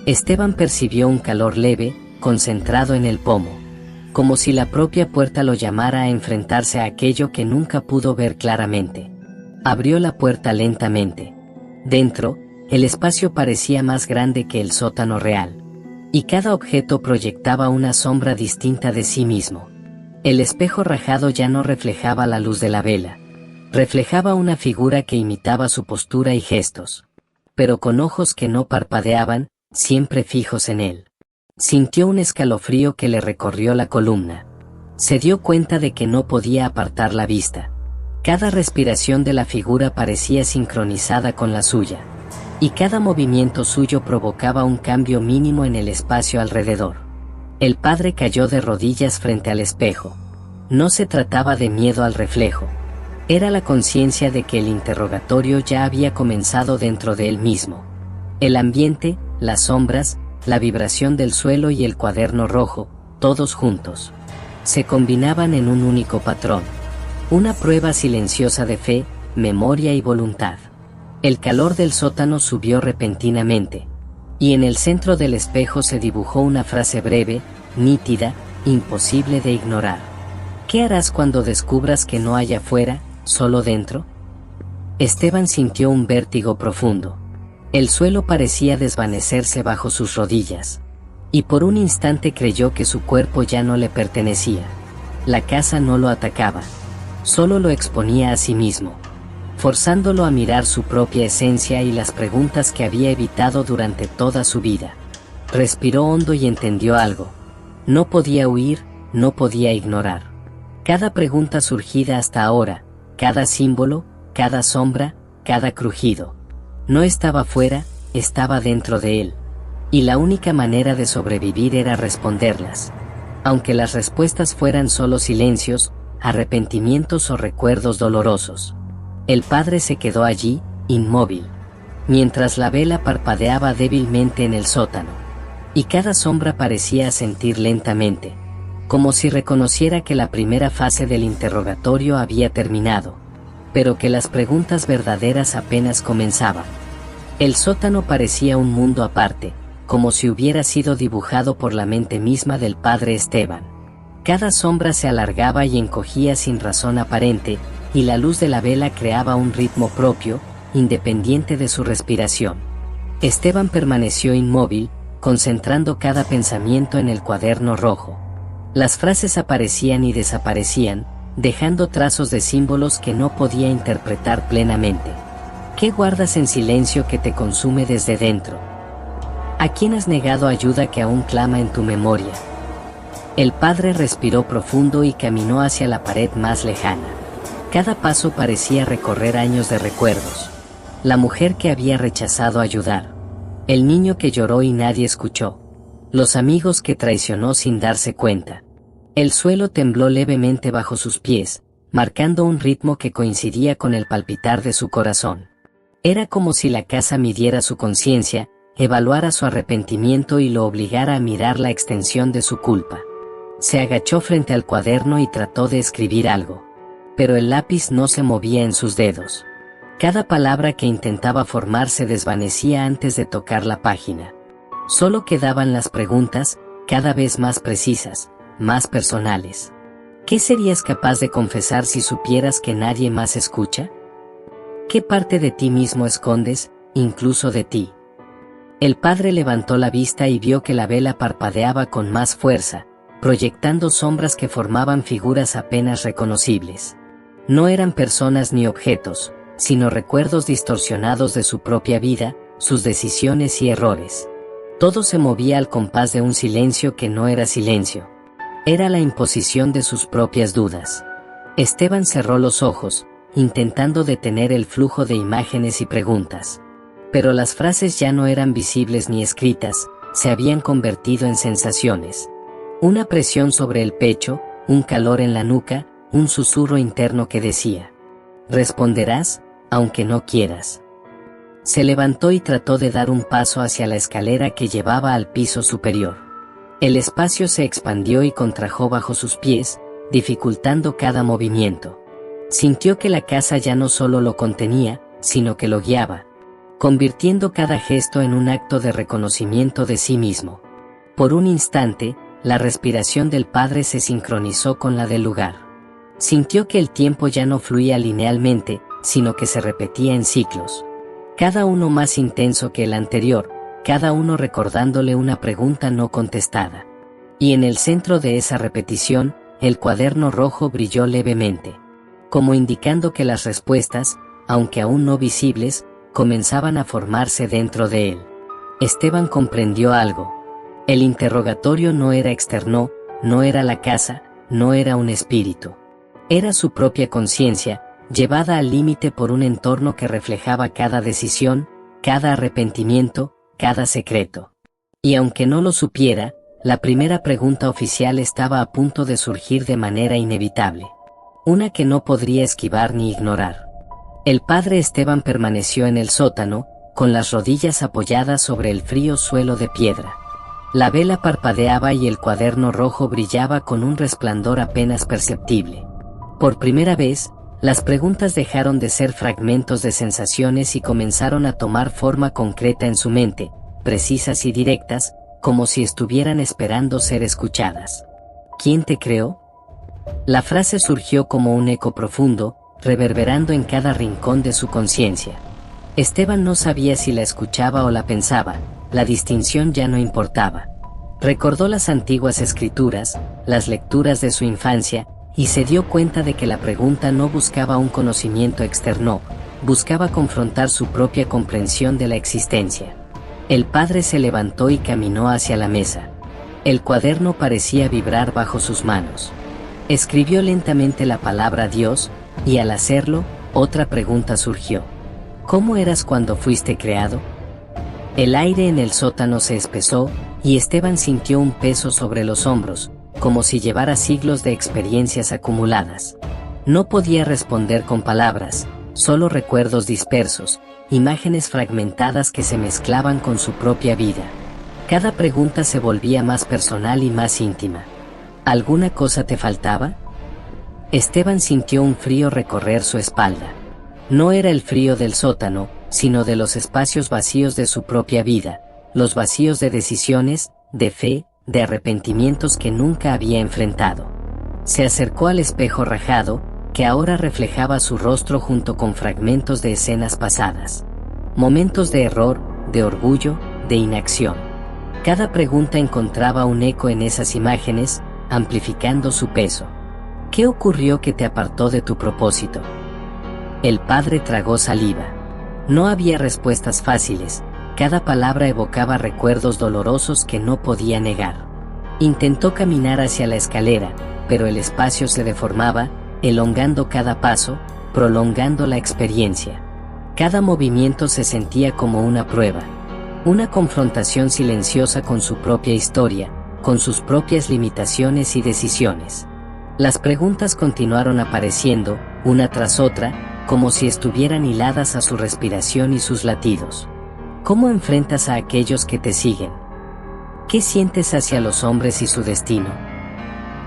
Esteban percibió un calor leve, concentrado en el pomo, como si la propia puerta lo llamara a enfrentarse a aquello que nunca pudo ver claramente. Abrió la puerta lentamente. Dentro, el espacio parecía más grande que el sótano real, y cada objeto proyectaba una sombra distinta de sí mismo. El espejo rajado ya no reflejaba la luz de la vela. Reflejaba una figura que imitaba su postura y gestos, pero con ojos que no parpadeaban, siempre fijos en él. Sintió un escalofrío que le recorrió la columna. Se dio cuenta de que no podía apartar la vista. Cada respiración de la figura parecía sincronizada con la suya, y cada movimiento suyo provocaba un cambio mínimo en el espacio alrededor. El padre cayó de rodillas frente al espejo. No se trataba de miedo al reflejo. Era la conciencia de que el interrogatorio ya había comenzado dentro de él mismo. El ambiente, las sombras, la vibración del suelo y el cuaderno rojo, todos juntos, se combinaban en un único patrón. Una prueba silenciosa de fe, memoria y voluntad. El calor del sótano subió repentinamente, y en el centro del espejo se dibujó una frase breve, nítida, imposible de ignorar. ¿Qué harás cuando descubras que no hay afuera, solo dentro? Esteban sintió un vértigo profundo. El suelo parecía desvanecerse bajo sus rodillas, y por un instante creyó que su cuerpo ya no le pertenecía. La casa no lo atacaba, solo lo exponía a sí mismo, forzándolo a mirar su propia esencia y las preguntas que había evitado durante toda su vida. Respiró hondo y entendió algo. No podía huir, no podía ignorar. Cada pregunta surgida hasta ahora, cada símbolo, cada sombra, cada crujido, no estaba fuera, estaba dentro de él. Y la única manera de sobrevivir era responderlas. Aunque las respuestas fueran solo silencios, arrepentimientos o recuerdos dolorosos. El padre se quedó allí, inmóvil, mientras la vela parpadeaba débilmente en el sótano. Y cada sombra parecía asentir lentamente, como si reconociera que la primera fase del interrogatorio había terminado, pero que las preguntas verdaderas apenas comenzaban. El sótano parecía un mundo aparte, como si hubiera sido dibujado por la mente misma del padre Esteban. Cada sombra se alargaba y encogía sin razón aparente, y la luz de la vela creaba un ritmo propio, independiente de su respiración. Esteban permaneció inmóvil, concentrando cada pensamiento en el cuaderno rojo. Las frases aparecían y desaparecían, dejando trazos de símbolos que no podía interpretar plenamente. ¿Qué guardas en silencio que te consume desde dentro? ¿A quién has negado ayuda que aún clama en tu memoria? El padre respiró profundo y caminó hacia la pared más lejana. Cada paso parecía recorrer años de recuerdos. La mujer que había rechazado ayudar. El niño que lloró y nadie escuchó. Los amigos que traicionó sin darse cuenta. El suelo tembló levemente bajo sus pies, marcando un ritmo que coincidía con el palpitar de su corazón. Era como si la casa midiera su conciencia, evaluara su arrepentimiento y lo obligara a mirar la extensión de su culpa. Se agachó frente al cuaderno y trató de escribir algo. Pero el lápiz no se movía en sus dedos. Cada palabra que intentaba formar se desvanecía antes de tocar la página. Solo quedaban las preguntas, cada vez más precisas, más personales. ¿Qué serías capaz de confesar si supieras que nadie más escucha? ¿Qué parte de ti mismo escondes, incluso de ti? El padre levantó la vista y vio que la vela parpadeaba con más fuerza, proyectando sombras que formaban figuras apenas reconocibles. No eran personas ni objetos, sino recuerdos distorsionados de su propia vida, sus decisiones y errores. Todo se movía al compás de un silencio que no era silencio. Era la imposición de sus propias dudas. Esteban cerró los ojos, intentando detener el flujo de imágenes y preguntas. Pero las frases ya no eran visibles ni escritas, se habían convertido en sensaciones. Una presión sobre el pecho, un calor en la nuca, un susurro interno que decía: responderás, aunque no quieras. Se levantó y trató de dar un paso hacia la escalera que llevaba al piso superior. El espacio se expandió y contrajo bajo sus pies, dificultando cada movimiento. Sintió que la casa ya no solo lo contenía, sino que lo guiaba, convirtiendo cada gesto en un acto de reconocimiento de sí mismo. Por un instante, la respiración del padre se sincronizó con la del lugar. Sintió que el tiempo ya no fluía linealmente, sino que se repetía en ciclos. Cada uno más intenso que el anterior, cada uno recordándole una pregunta no contestada. Y en el centro de esa repetición, el cuaderno rojo brilló levemente, como indicando que las respuestas, aunque aún no visibles, comenzaban a formarse dentro de él. Esteban comprendió algo. El interrogatorio no era externo, no era la casa, no era un espíritu. Era su propia conciencia, llevada al límite por un entorno que reflejaba cada decisión, cada arrepentimiento, cada secreto. Y aunque no lo supiera, la primera pregunta oficial estaba a punto de surgir de manera inevitable. una que no podría esquivar ni ignorar. El padre Esteban permaneció en el sótano, con las rodillas apoyadas sobre el frío suelo de piedra. La vela parpadeaba y el cuaderno rojo brillaba con un resplandor apenas perceptible. Por primera vez, las preguntas dejaron de ser fragmentos de sensaciones y comenzaron a tomar forma concreta en su mente, precisas y directas, como si estuvieran esperando ser escuchadas. ¿Quién te creó? La frase surgió como un eco profundo, reverberando en cada rincón de su conciencia. Esteban no sabía si la escuchaba o la pensaba, la distinción ya no importaba. Recordó las antiguas escrituras, las lecturas de su infancia, y se dio cuenta de que la pregunta no buscaba un conocimiento externo, buscaba confrontar su propia comprensión de la existencia. El padre se levantó y caminó hacia la mesa. El cuaderno parecía vibrar bajo sus manos. Escribió lentamente la palabra Dios, y al hacerlo, otra pregunta surgió. ¿Cómo eras cuando fuiste creado? El aire en el sótano se espesó, y Esteban sintió un peso sobre los hombros, como si llevara siglos de experiencias acumuladas. No podía responder con palabras, solo recuerdos dispersos, imágenes fragmentadas que se mezclaban con su propia vida. Cada pregunta se volvía más personal y más íntima. ¿Alguna cosa te faltaba? Esteban sintió un frío recorrer su espalda. No era el frío del sótano, sino de los espacios vacíos de su propia vida, los vacíos de decisiones, de fe, de arrepentimientos que nunca había enfrentado. Se acercó al espejo rajado, que ahora reflejaba su rostro junto con fragmentos de escenas pasadas. Momentos de error, de orgullo, de inacción. Cada pregunta encontraba un eco en esas imágenes, amplificando su peso. ¿Qué ocurrió que te apartó de tu propósito? El padre tragó saliva. No había respuestas fáciles, cada palabra evocaba recuerdos dolorosos que no podía negar. Intentó caminar hacia la escalera, pero el espacio se deformaba, elongando cada paso, prolongando la experiencia. Cada movimiento se sentía como una prueba, una confrontación silenciosa con su propia historia, con sus propias limitaciones y decisiones. Las preguntas continuaron apareciendo, una tras otra, como si estuvieran hiladas a su respiración y sus latidos. ¿Cómo enfrentas a aquellos que te siguen? ¿Qué sientes hacia los hombres y su destino?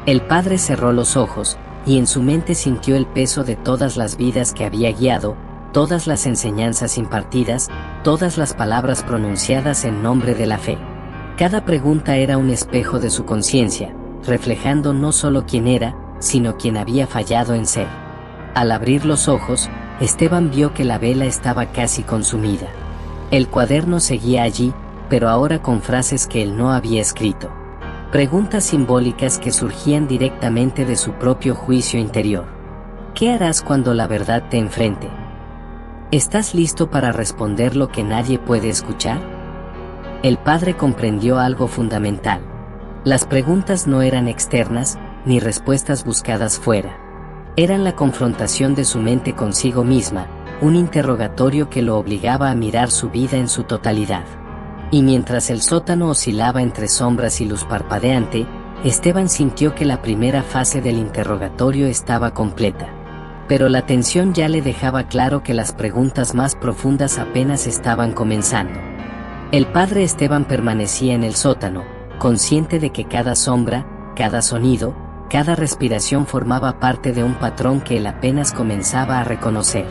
El padre cerró los ojos, y en su mente sintió el peso de todas las vidas que había guiado, todas las enseñanzas impartidas, todas las palabras pronunciadas en nombre de la fe. Cada pregunta era un espejo de su conciencia, reflejando no solo quién era, sino quién había fallado en ser. Al abrir los ojos, Esteban vio que la vela estaba casi consumida. El cuaderno seguía allí, pero ahora con frases que él no había escrito. Preguntas simbólicas que surgían directamente de su propio juicio interior. ¿Qué harás cuando la verdad te enfrente? ¿Estás listo para responder lo que nadie puede escuchar? El padre comprendió algo fundamental. Las preguntas no eran externas, ni respuestas buscadas fuera. Eran la confrontación de su mente consigo misma, un interrogatorio que lo obligaba a mirar su vida en su totalidad. Y mientras el sótano oscilaba entre sombras y luz parpadeante, Esteban sintió que la primera fase del interrogatorio estaba completa. Pero la tensión ya le dejaba claro que las preguntas más profundas apenas estaban comenzando. El padre Esteban permanecía en el sótano, consciente de que cada sombra, cada sonido, cada respiración formaba parte de un patrón que él apenas comenzaba a reconocer.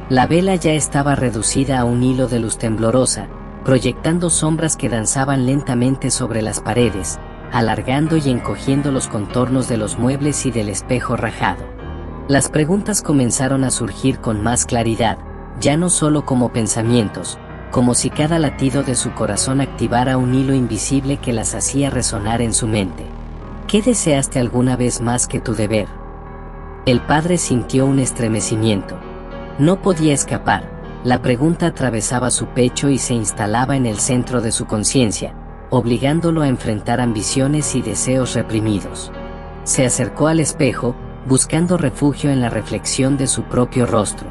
La vela ya estaba reducida a un hilo de luz temblorosa, proyectando sombras que danzaban lentamente sobre las paredes, alargando y encogiendo los contornos de los muebles y del espejo rajado. Las preguntas comenzaron a surgir con más claridad, ya no solo como pensamientos, como si cada latido de su corazón activara un hilo invisible que las hacía resonar en su mente. ¿Qué deseaste alguna vez más que tu deber? El padre sintió un estremecimiento. No podía escapar, la pregunta atravesaba su pecho y se instalaba en el centro de su conciencia, obligándolo a enfrentar ambiciones y deseos reprimidos. Se acercó al espejo, buscando refugio en la reflexión de su propio rostro.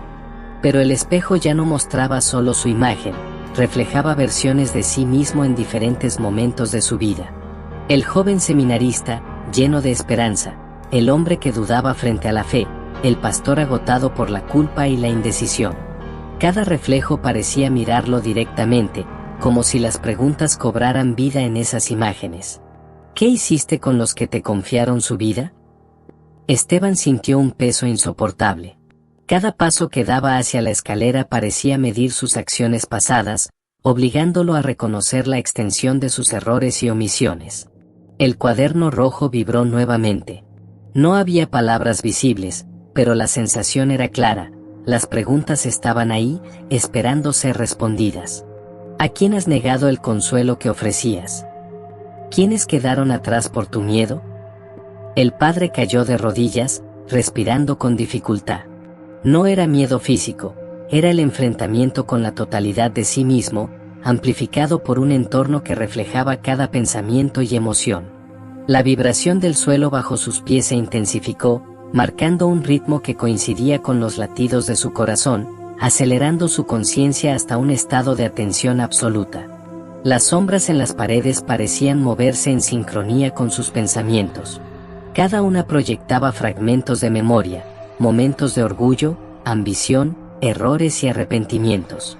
Pero el espejo ya no mostraba solo su imagen, reflejaba versiones de sí mismo en diferentes momentos de su vida. El joven seminarista, lleno de esperanza, el hombre que dudaba frente a la fe, el pastor agotado por la culpa y la indecisión. Cada reflejo parecía mirarlo directamente, como si las preguntas cobraran vida en esas imágenes. ¿Qué hiciste con los que te confiaron su vida? Esteban sintió un peso insoportable. Cada paso que daba hacia la escalera parecía medir sus acciones pasadas, obligándolo a reconocer la extensión de sus errores y omisiones. El cuaderno rojo vibró nuevamente. No había palabras visibles, pero la sensación era clara. Las preguntas estaban ahí, esperando ser respondidas. ¿A quién has negado el consuelo que ofrecías? ¿Quiénes quedaron atrás por tu miedo? El padre cayó de rodillas, respirando con dificultad. No era miedo físico, era el enfrentamiento con la totalidad de sí mismo, amplificado por un entorno que reflejaba cada pensamiento y emoción. La vibración del suelo bajo sus pies se intensificó, marcando un ritmo que coincidía con los latidos de su corazón, acelerando su conciencia hasta un estado de atención absoluta. Las sombras en las paredes parecían moverse en sincronía con sus pensamientos. Cada una proyectaba fragmentos de memoria, momentos de orgullo, ambición, errores y arrepentimientos.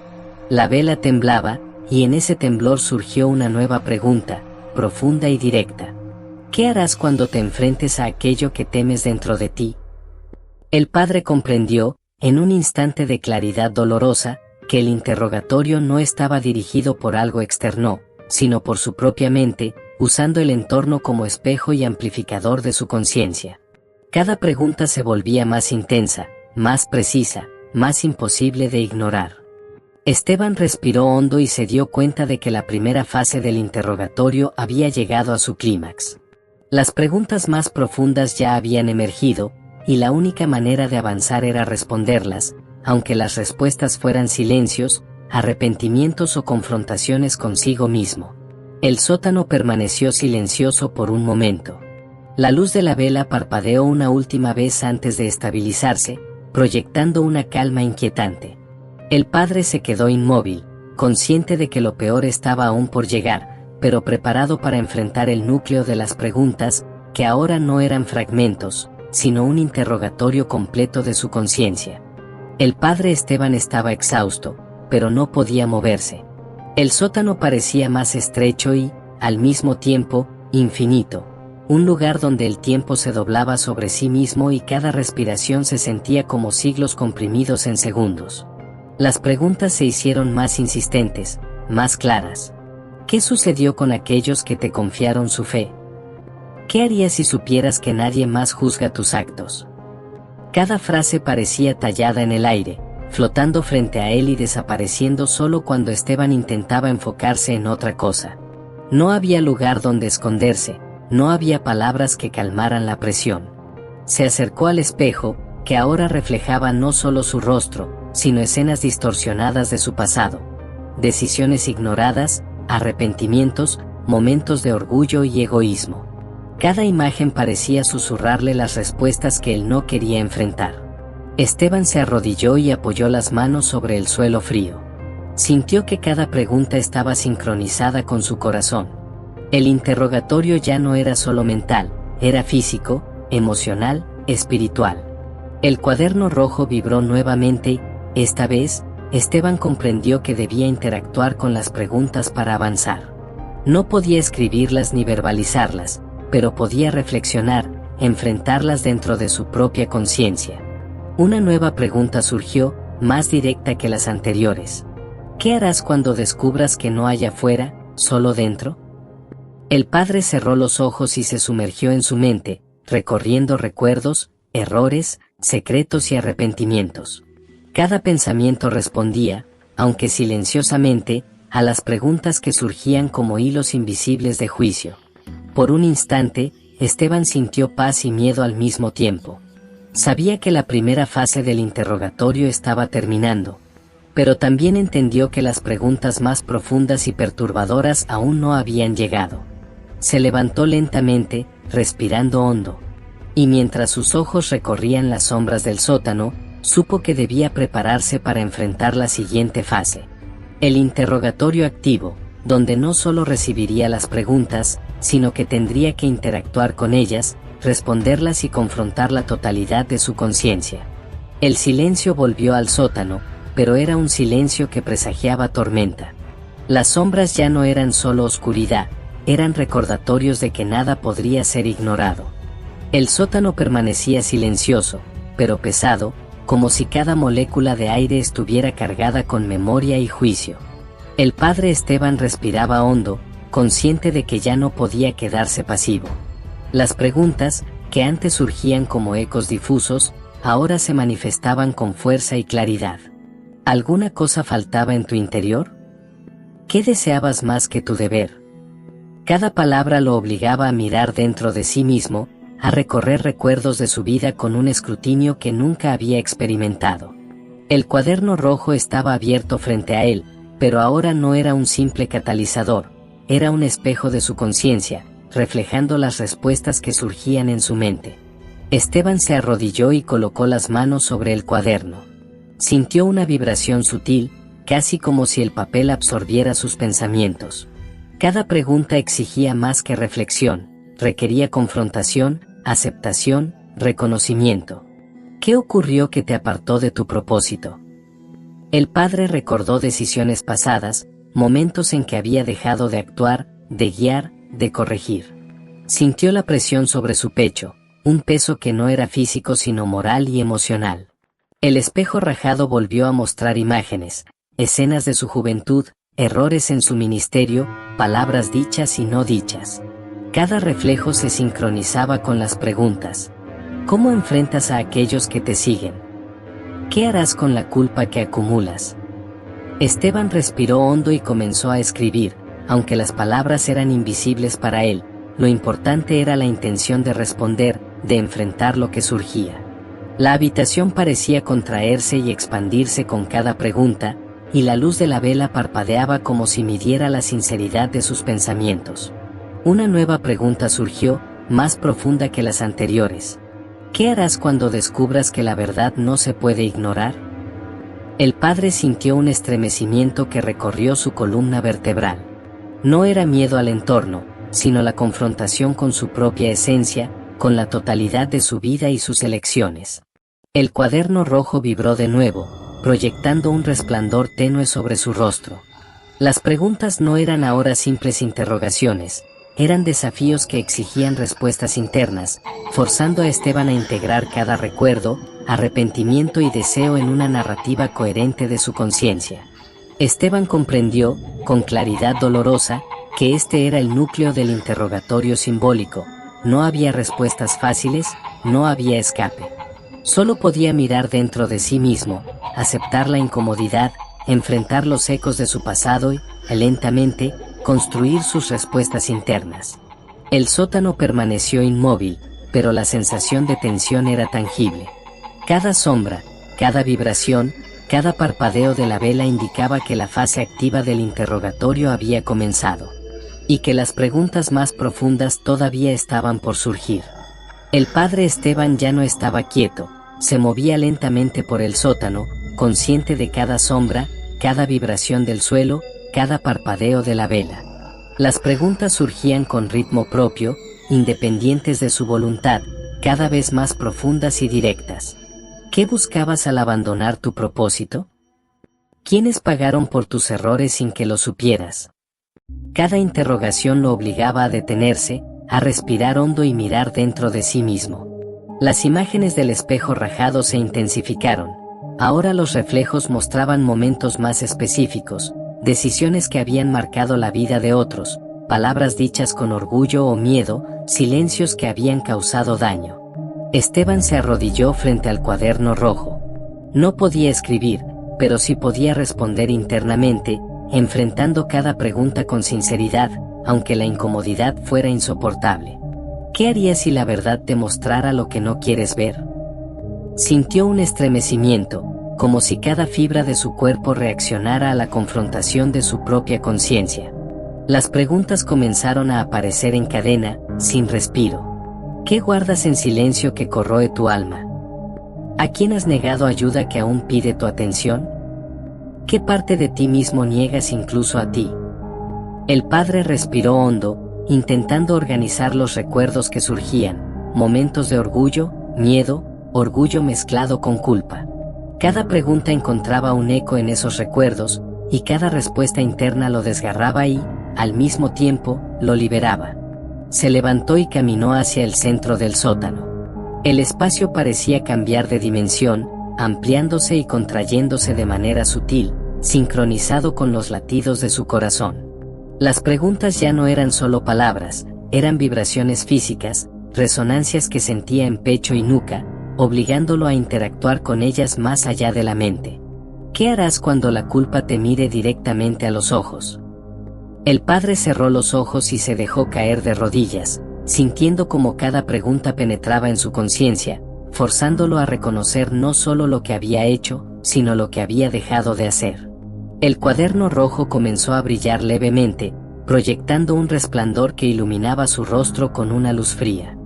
La vela temblaba, y en ese temblor surgió una nueva pregunta, profunda y directa. ¿Qué harás cuando te enfrentes a aquello que temes dentro de ti? El padre comprendió, en un instante de claridad dolorosa, que el interrogatorio no estaba dirigido por algo externo, sino por su propia mente, usando el entorno como espejo y amplificador de su conciencia. Cada pregunta se volvía más intensa, más precisa, más imposible de ignorar. Esteban respiró hondo y se dio cuenta de que la primera fase del interrogatorio había llegado a su clímax. Las preguntas más profundas ya habían emergido, y la única manera de avanzar era responderlas, aunque las respuestas fueran silencios, arrepentimientos o confrontaciones consigo mismo. El sótano permaneció silencioso por un momento. La luz de la vela parpadeó una última vez antes de estabilizarse, proyectando una calma inquietante. El padre se quedó inmóvil, consciente de que lo peor estaba aún por llegar, pero preparado para enfrentar el núcleo de las preguntas, que ahora no eran fragmentos, sino un interrogatorio completo de su conciencia. El padre Esteban estaba exhausto, pero no podía moverse. El sótano parecía más estrecho y, al mismo tiempo, infinito. Un lugar donde el tiempo se doblaba sobre sí mismo y cada respiración se sentía como siglos comprimidos en segundos. Las preguntas se hicieron más insistentes, más claras. ¿Qué sucedió con aquellos que te confiaron su fe? ¿Qué harías si supieras que nadie más juzga tus actos? Cada frase parecía tallada en el aire, flotando frente a él y desapareciendo solo cuando Esteban intentaba enfocarse en otra cosa. No había lugar donde esconderse, no había palabras que calmaran la presión. Se acercó al espejo, que ahora reflejaba no solo su rostro, sino escenas distorsionadas de su pasado. Decisiones ignoradas, arrepentimientos, momentos de orgullo y egoísmo. Cada imagen parecía susurrarle las respuestas que él no quería enfrentar. Esteban se arrodilló y apoyó las manos sobre el suelo frío. Sintió que cada pregunta estaba sincronizada con su corazón. El interrogatorio ya no era solo mental, era físico, emocional, espiritual. El cuaderno rojo vibró nuevamente y, esta vez, Esteban comprendió que debía interactuar con las preguntas para avanzar. No podía escribirlas ni verbalizarlas, pero podía reflexionar, enfrentarlas dentro de su propia conciencia. Una nueva pregunta surgió, más directa que las anteriores. ¿Qué harás cuando descubras que no hay afuera, solo dentro? El padre cerró los ojos y se sumergió en su mente, recorriendo recuerdos, errores, secretos y arrepentimientos. Cada pensamiento respondía, aunque silenciosamente, a las preguntas que surgían como hilos invisibles de juicio. Por un instante, Esteban sintió paz y miedo al mismo tiempo. Sabía que la primera fase del interrogatorio estaba terminando, pero también entendió que las preguntas más profundas y perturbadoras aún no habían llegado. Se levantó lentamente, respirando hondo, y mientras sus ojos recorrían las sombras del sótano, supo que debía prepararse para enfrentar la siguiente fase. El interrogatorio activo, donde no solo recibiría las preguntas, sino que tendría que interactuar con ellas, responderlas y confrontar la totalidad de su conciencia. El silencio volvió al sótano, pero era un silencio que presagiaba tormenta. Las sombras ya no eran solo oscuridad, eran recordatorios de que nada podría ser ignorado. El sótano permanecía silencioso, pero pesado, como si cada molécula de aire estuviera cargada con memoria y juicio. El padre Esteban respiraba hondo, consciente de que ya no podía quedarse pasivo. Las preguntas, que antes surgían como ecos difusos, ahora se manifestaban con fuerza y claridad. ¿Alguna cosa faltaba en tu interior? ¿Qué deseabas más que tu deber? Cada palabra lo obligaba a mirar dentro de sí mismo, a recorrer recuerdos de su vida con un escrutinio que nunca había experimentado. El cuaderno rojo estaba abierto frente a él, pero ahora no era un simple catalizador, era un espejo de su conciencia, reflejando las respuestas que surgían en su mente. Esteban se arrodilló y colocó las manos sobre el cuaderno. Sintió una vibración sutil, casi como si el papel absorbiera sus pensamientos. Cada pregunta exigía más que reflexión, requería confrontación, aceptación, reconocimiento. ¿Qué ocurrió que te apartó de tu propósito? El padre recordó decisiones pasadas, momentos en que había dejado de actuar, de guiar, de corregir. Sintió la presión sobre su pecho, un peso que no era físico sino moral y emocional. El espejo rajado volvió a mostrar imágenes, escenas de su juventud, errores en su ministerio, palabras dichas y no dichas. Cada reflejo se sincronizaba con las preguntas. ¿Cómo enfrentas a aquellos que te siguen? ¿Qué harás con la culpa que acumulas? Esteban respiró hondo y comenzó a escribir, aunque las palabras eran invisibles para él, lo importante era la intención de responder, de enfrentar lo que surgía. La habitación parecía contraerse y expandirse con cada pregunta, y la luz de la vela parpadeaba como si midiera la sinceridad de sus pensamientos. Una nueva pregunta surgió, más profunda que las anteriores. ¿Qué harás cuando descubras que la verdad no se puede ignorar? El padre sintió un estremecimiento que recorrió su columna vertebral. No era miedo al entorno, sino la confrontación con su propia esencia, con la totalidad de su vida y sus elecciones. El cuaderno rojo vibró de nuevo, proyectando un resplandor tenue sobre su rostro. Las preguntas no eran ahora simples interrogaciones, eran desafíos que exigían respuestas internas, forzando a Esteban a integrar cada recuerdo, arrepentimiento y deseo en una narrativa coherente de su conciencia. Esteban comprendió, con claridad dolorosa, que este era el núcleo del interrogatorio simbólico. No había respuestas fáciles, no había escape. Solo podía mirar dentro de sí mismo, aceptar la incomodidad, enfrentar los ecos de su pasado y, lentamente, construir sus respuestas internas. El sótano permaneció inmóvil, pero la sensación de tensión era tangible. Cada sombra, cada vibración, cada parpadeo de la vela indicaba que la fase activa del interrogatorio había comenzado, y que las preguntas más profundas todavía estaban por surgir. El padre Esteban ya no estaba quieto, se movía lentamente por el sótano, consciente de cada sombra, cada vibración del suelo, cada parpadeo de la vela. Las preguntas surgían con ritmo propio, independientes de su voluntad, cada vez más profundas y directas. ¿Qué buscabas al abandonar tu propósito? ¿Quiénes pagaron por tus errores sin que lo supieras? Cada interrogación lo obligaba a detenerse, a respirar hondo y mirar dentro de sí mismo. Las imágenes del espejo rajado se intensificaron. Ahora los reflejos mostraban momentos más específicos, decisiones que habían marcado la vida de otros, palabras dichas con orgullo o miedo, silencios que habían causado daño. Esteban se arrodilló frente al cuaderno rojo. No podía escribir, pero sí podía responder internamente, enfrentando cada pregunta con sinceridad, aunque la incomodidad fuera insoportable. ¿Qué harías si la verdad te mostrara lo que no quieres ver? Sintió un estremecimiento, como si cada fibra de su cuerpo reaccionara a la confrontación de su propia conciencia. Las preguntas comenzaron a aparecer en cadena, sin respiro. ¿Qué guardas en silencio que corroe tu alma? ¿A quién has negado ayuda que aún pide tu atención? ¿Qué parte de ti mismo niegas incluso a ti? El padre respiró hondo, intentando organizar los recuerdos que surgían, momentos de orgullo, miedo, orgullo mezclado con culpa. Cada pregunta encontraba un eco en esos recuerdos, y cada respuesta interna lo desgarraba y, al mismo tiempo, lo liberaba. Se levantó y caminó hacia el centro del sótano. El espacio parecía cambiar de dimensión, ampliándose y contrayéndose de manera sutil, sincronizado con los latidos de su corazón. Las preguntas ya no eran solo palabras, eran vibraciones físicas, resonancias que sentía en pecho y nuca, obligándolo a interactuar con ellas más allá de la mente. ¿Qué harás cuando la culpa te mire directamente a los ojos? El padre cerró los ojos y se dejó caer de rodillas, sintiendo como cada pregunta penetraba en su conciencia, forzándolo a reconocer no solo lo que había hecho, sino lo que había dejado de hacer. El cuaderno rojo comenzó a brillar levemente, proyectando un resplandor que iluminaba su rostro con una luz fría.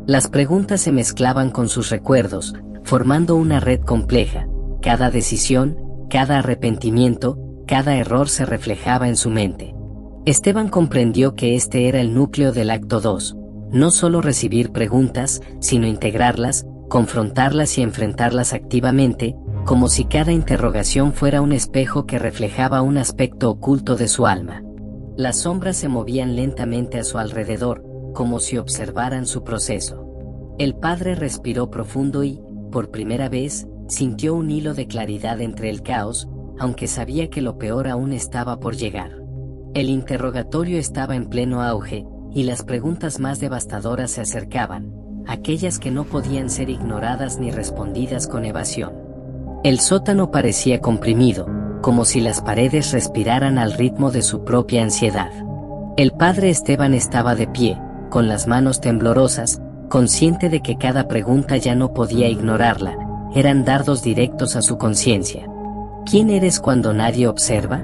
Las preguntas se mezclaban con sus recuerdos, formando una red compleja. Cada decisión, cada arrepentimiento, cada error se reflejaba en su mente. Esteban comprendió que este era el núcleo del acto 2, no solo recibir preguntas, sino integrarlas, confrontarlas y enfrentarlas activamente, como si cada interrogación fuera un espejo que reflejaba un aspecto oculto de su alma. Las sombras se movían lentamente a su alrededor, como si observaran su proceso. El padre respiró profundo y, por primera vez, sintió un hilo de claridad entre el caos, aunque sabía que lo peor aún estaba por llegar. El interrogatorio estaba en pleno auge, y las preguntas más devastadoras se acercaban, aquellas que no podían ser ignoradas ni respondidas con evasión. El sótano parecía comprimido, como si las paredes respiraran al ritmo de su propia ansiedad. El padre Esteban estaba de pie, con las manos temblorosas, consciente de que cada pregunta ya no podía ignorarla, eran dardos directos a su conciencia. ¿Quién eres cuando nadie observa?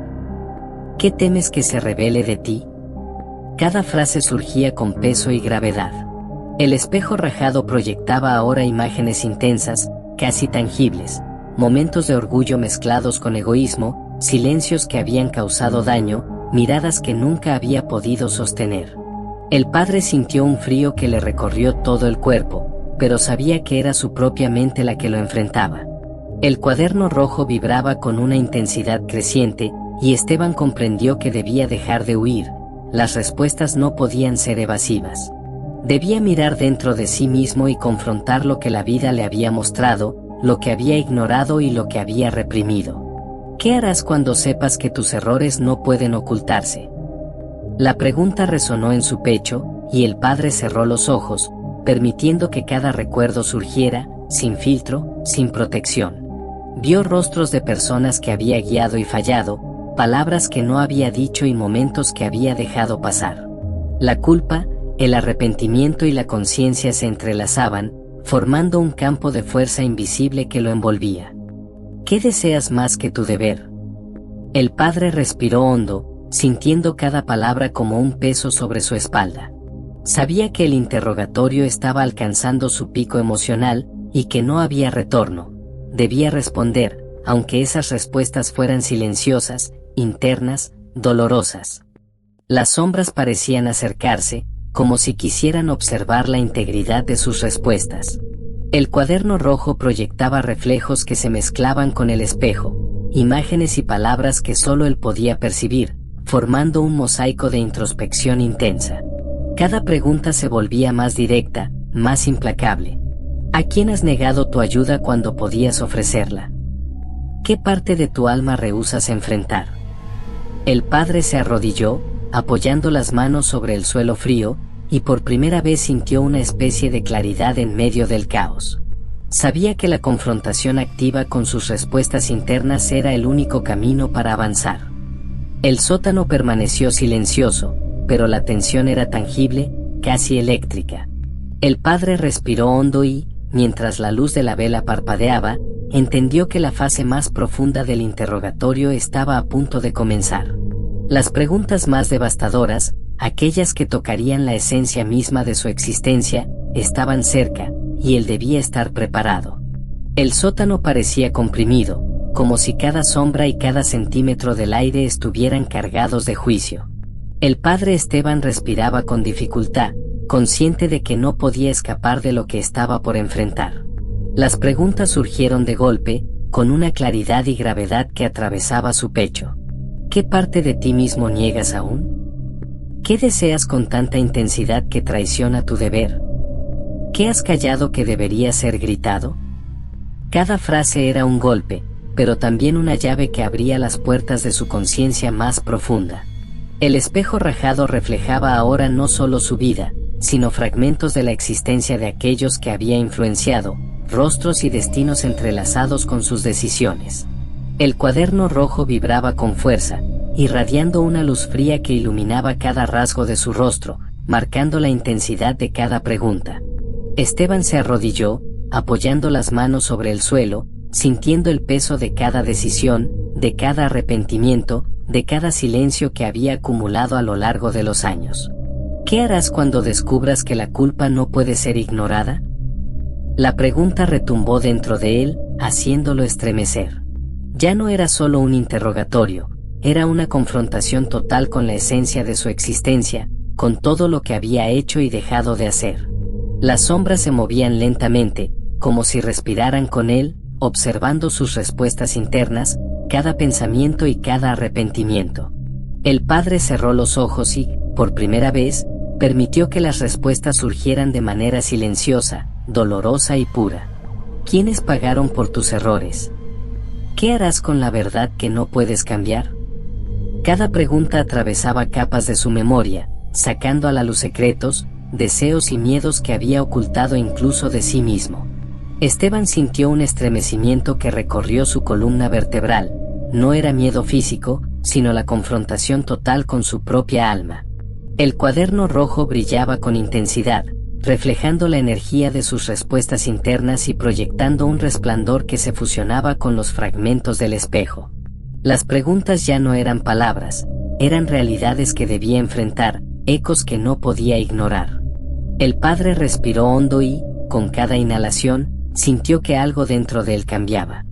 ¿Qué temes que se revele de ti? Cada frase surgía con peso y gravedad. El espejo rajado proyectaba ahora imágenes intensas, casi tangibles, momentos de orgullo mezclados con egoísmo, silencios que habían causado daño, miradas que nunca había podido sostener. El padre sintió un frío que le recorrió todo el cuerpo, pero sabía que era su propia mente la que lo enfrentaba. El cuaderno rojo vibraba con una intensidad creciente, y Esteban comprendió que debía dejar de huir. Las respuestas no podían ser evasivas. Debía mirar dentro de sí mismo y confrontar lo que la vida le había mostrado, lo que había ignorado y lo que había reprimido. ¿Qué harás cuando sepas que tus errores no pueden ocultarse? La pregunta resonó en su pecho, y el padre cerró los ojos, permitiendo que cada recuerdo surgiera, sin filtro, sin protección. Vio rostros de personas que había guiado y fallado, palabras que no había dicho y momentos que había dejado pasar. La culpa, el arrepentimiento y la conciencia se entrelazaban, formando un campo de fuerza invisible que lo envolvía. ¿Qué deseas más que tu deber? El padre respiró hondo, sintiendo cada palabra como un peso sobre su espalda. Sabía que el interrogatorio estaba alcanzando su pico emocional, y que no había retorno. Debía responder, aunque esas respuestas fueran silenciosas, internas, dolorosas. Las sombras parecían acercarse, como si quisieran observar la integridad de sus respuestas. El cuaderno rojo proyectaba reflejos que se mezclaban con el espejo, imágenes y palabras que solo él podía percibir, formando un mosaico de introspección intensa. Cada pregunta se volvía más directa, más implacable. ¿A quién has negado tu ayuda cuando podías ofrecerla? ¿Qué parte de tu alma rehusas enfrentar? El padre se arrodilló, apoyando las manos sobre el suelo frío, y por primera vez sintió una especie de claridad en medio del caos. Sabía que la confrontación activa con sus respuestas internas era el único camino para avanzar. El sótano permaneció silencioso, pero la tensión era tangible, casi eléctrica. El padre respiró hondo y, mientras la luz de la vela parpadeaba, entendió que la fase más profunda del interrogatorio estaba a punto de comenzar. Las preguntas más devastadoras, aquellas que tocarían la esencia misma de su existencia, estaban cerca, y él debía estar preparado. El sótano parecía comprimido, como si cada sombra y cada centímetro del aire estuvieran cargados de juicio. El padre Esteban respiraba con dificultad, consciente de que no podía escapar de lo que estaba por enfrentar. Las preguntas surgieron de golpe, con una claridad y gravedad que atravesaba su pecho. ¿Qué parte de ti mismo niegas aún? ¿Qué deseas con tanta intensidad que traiciona tu deber? ¿Qué has callado que debería ser gritado? Cada frase era un golpe, pero también una llave que abría las puertas de su conciencia más profunda. El espejo rajado reflejaba ahora no solo su vida, sino fragmentos de la existencia de aquellos que había influenciado, rostros y destinos entrelazados con sus decisiones. El cuaderno rojo vibraba con fuerza, irradiando una luz fría que iluminaba cada rasgo de su rostro, marcando la intensidad de cada pregunta. Esteban se arrodilló, apoyando las manos sobre el suelo, sintiendo el peso de cada decisión, de cada arrepentimiento, de cada silencio que había acumulado a lo largo de los años. ¿Qué harás cuando descubras que la culpa no puede ser ignorada? La pregunta retumbó dentro de él, haciéndolo estremecer. Ya no era solo un interrogatorio, era una confrontación total con la esencia de su existencia, con todo lo que había hecho y dejado de hacer. Las sombras se movían lentamente, como si respiraran con él, observando sus respuestas internas, cada pensamiento y cada arrepentimiento. El padre cerró los ojos y, por primera vez, permitió que las respuestas surgieran de manera silenciosa, dolorosa y pura. ¿Quiénes pagaron por tus errores? ¿Qué harás con la verdad que no puedes cambiar? Cada pregunta atravesaba capas de su memoria, sacando a la luz secretos, deseos y miedos que había ocultado incluso de sí mismo. Esteban sintió un estremecimiento que recorrió su columna vertebral. No era miedo físico, sino la confrontación total con su propia alma. El cuaderno rojo brillaba con intensidad, reflejando la energía de sus respuestas internas y proyectando un resplandor que se fusionaba con los fragmentos del espejo. Las preguntas ya no eran palabras, eran realidades que debía enfrentar, ecos que no podía ignorar. El padre respiró hondo y, con cada inhalación, sintió que algo dentro de él cambiaba.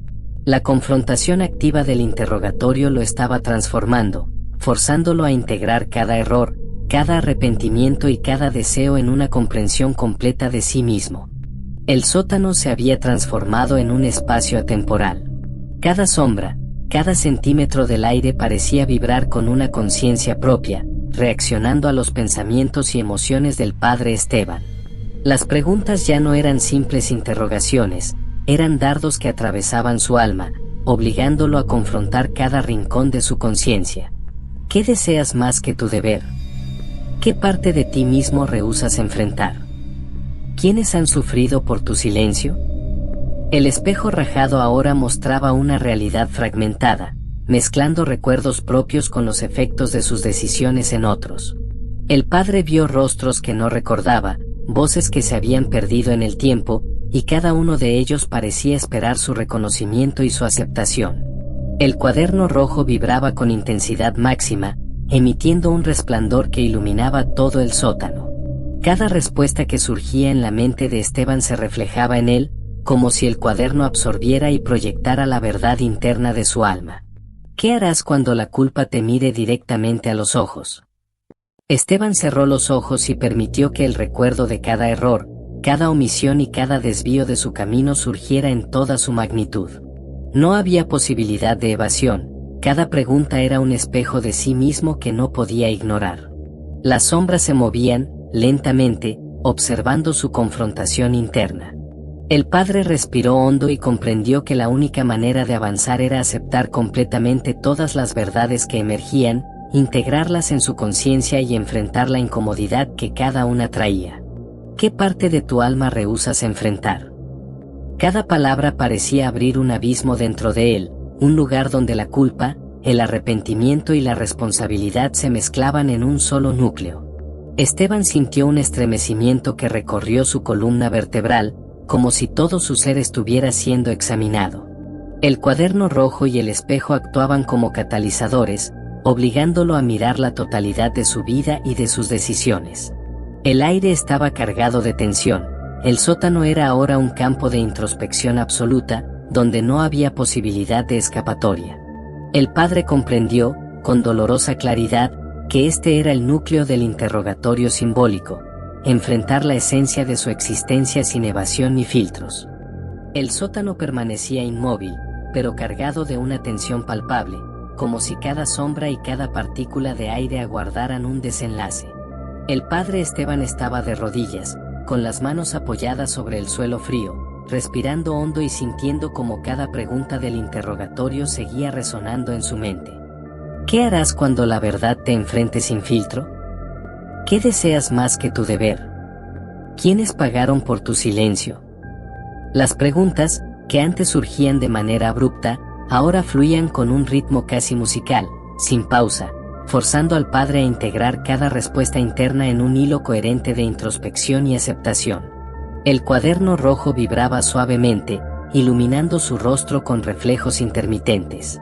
La confrontación activa del interrogatorio lo estaba transformando, forzándolo a integrar cada error, cada arrepentimiento y cada deseo en una comprensión completa de sí mismo. El sótano se había transformado en un espacio atemporal. Cada sombra, cada centímetro del aire parecía vibrar con una conciencia propia, reaccionando a los pensamientos y emociones del padre Esteban. Las preguntas ya no eran simples interrogaciones, eran dardos que atravesaban su alma, obligándolo a confrontar cada rincón de su conciencia. ¿Qué deseas más que tu deber? ¿Qué parte de ti mismo rehusas enfrentar? ¿Quiénes han sufrido por tu silencio? El espejo rajado ahora mostraba una realidad fragmentada, mezclando recuerdos propios con los efectos de sus decisiones en otros. El padre vio rostros que no recordaba, voces que se habían perdido en el tiempo, y cada uno de ellos parecía esperar su reconocimiento y su aceptación. El cuaderno rojo vibraba con intensidad máxima, emitiendo un resplandor que iluminaba todo el sótano. Cada respuesta que surgía en la mente de Esteban se reflejaba en él, como si el cuaderno absorbiera y proyectara la verdad interna de su alma. ¿Qué harás cuando la culpa te mire directamente a los ojos? Esteban cerró los ojos y permitió que el recuerdo de cada error, cada omisión y cada desvío de su camino surgiera en toda su magnitud. No había posibilidad de evasión, cada pregunta era un espejo de sí mismo que no podía ignorar. Las sombras se movían, lentamente, observando su confrontación interna. El padre respiró hondo y comprendió que la única manera de avanzar era aceptar completamente todas las verdades que emergían, integrarlas en su conciencia y enfrentar la incomodidad que cada una traía. ¿Qué parte de tu alma rehusas enfrentar? Cada palabra parecía abrir un abismo dentro de él, un lugar donde la culpa, el arrepentimiento y la responsabilidad se mezclaban en un solo núcleo. Esteban sintió un estremecimiento que recorrió su columna vertebral, como si todo su ser estuviera siendo examinado. El cuaderno rojo y el espejo actuaban como catalizadores, obligándolo a mirar la totalidad de su vida y de sus decisiones. El aire estaba cargado de tensión, el sótano era ahora un campo de introspección absoluta, donde no había posibilidad de escapatoria. El padre comprendió, con dolorosa claridad, que este era el núcleo del interrogatorio simbólico, enfrentar la esencia de su existencia sin evasión ni filtros. El sótano permanecía inmóvil, pero cargado de una tensión palpable, como si cada sombra y cada partícula de aire aguardaran un desenlace. El padre Esteban estaba de rodillas, con las manos apoyadas sobre el suelo frío, respirando hondo y sintiendo como cada pregunta del interrogatorio seguía resonando en su mente. ¿Qué harás cuando la verdad te enfrente sin filtro? ¿Qué deseas más que tu deber? ¿Quiénes pagaron por tu silencio? Las preguntas, que antes surgían de manera abrupta, ahora fluían con un ritmo casi musical, sin pausa, forzando al padre a integrar cada respuesta interna en un hilo coherente de introspección y aceptación. El cuaderno rojo vibraba suavemente, iluminando su rostro con reflejos intermitentes.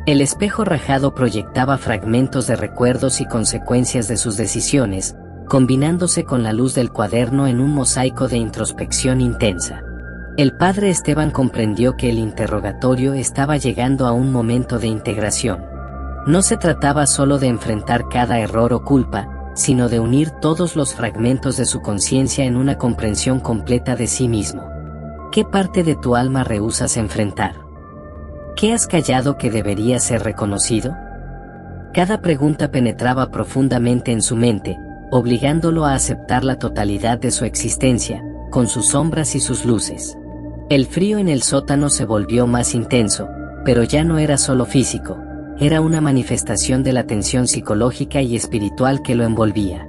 El espejo rajado proyectaba fragmentos de recuerdos y consecuencias de sus decisiones, combinándose con la luz del cuaderno en un mosaico de introspección intensa. El padre Esteban comprendió que el interrogatorio estaba llegando a un momento de integración. No se trataba solo de enfrentar cada error o culpa, sino de unir todos los fragmentos de su conciencia en una comprensión completa de sí mismo. ¿Qué parte de tu alma rehusas enfrentar? ¿Qué has callado que debería ser reconocido? Cada pregunta penetraba profundamente en su mente, obligándolo a aceptar la totalidad de su existencia, con sus sombras y sus luces. El frío en el sótano se volvió más intenso, pero ya no era solo físico, era una manifestación de la tensión psicológica y espiritual que lo envolvía.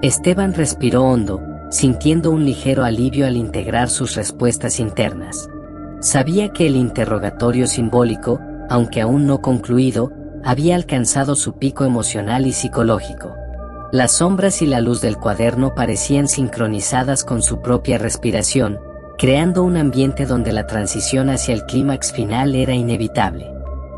Esteban respiró hondo, sintiendo un ligero alivio al integrar sus respuestas internas. Sabía que el interrogatorio simbólico, aunque aún no concluido, había alcanzado su pico emocional y psicológico. Las sombras y la luz del cuaderno parecían sincronizadas con su propia respiración, creando un ambiente donde la transición hacia el clímax final era inevitable.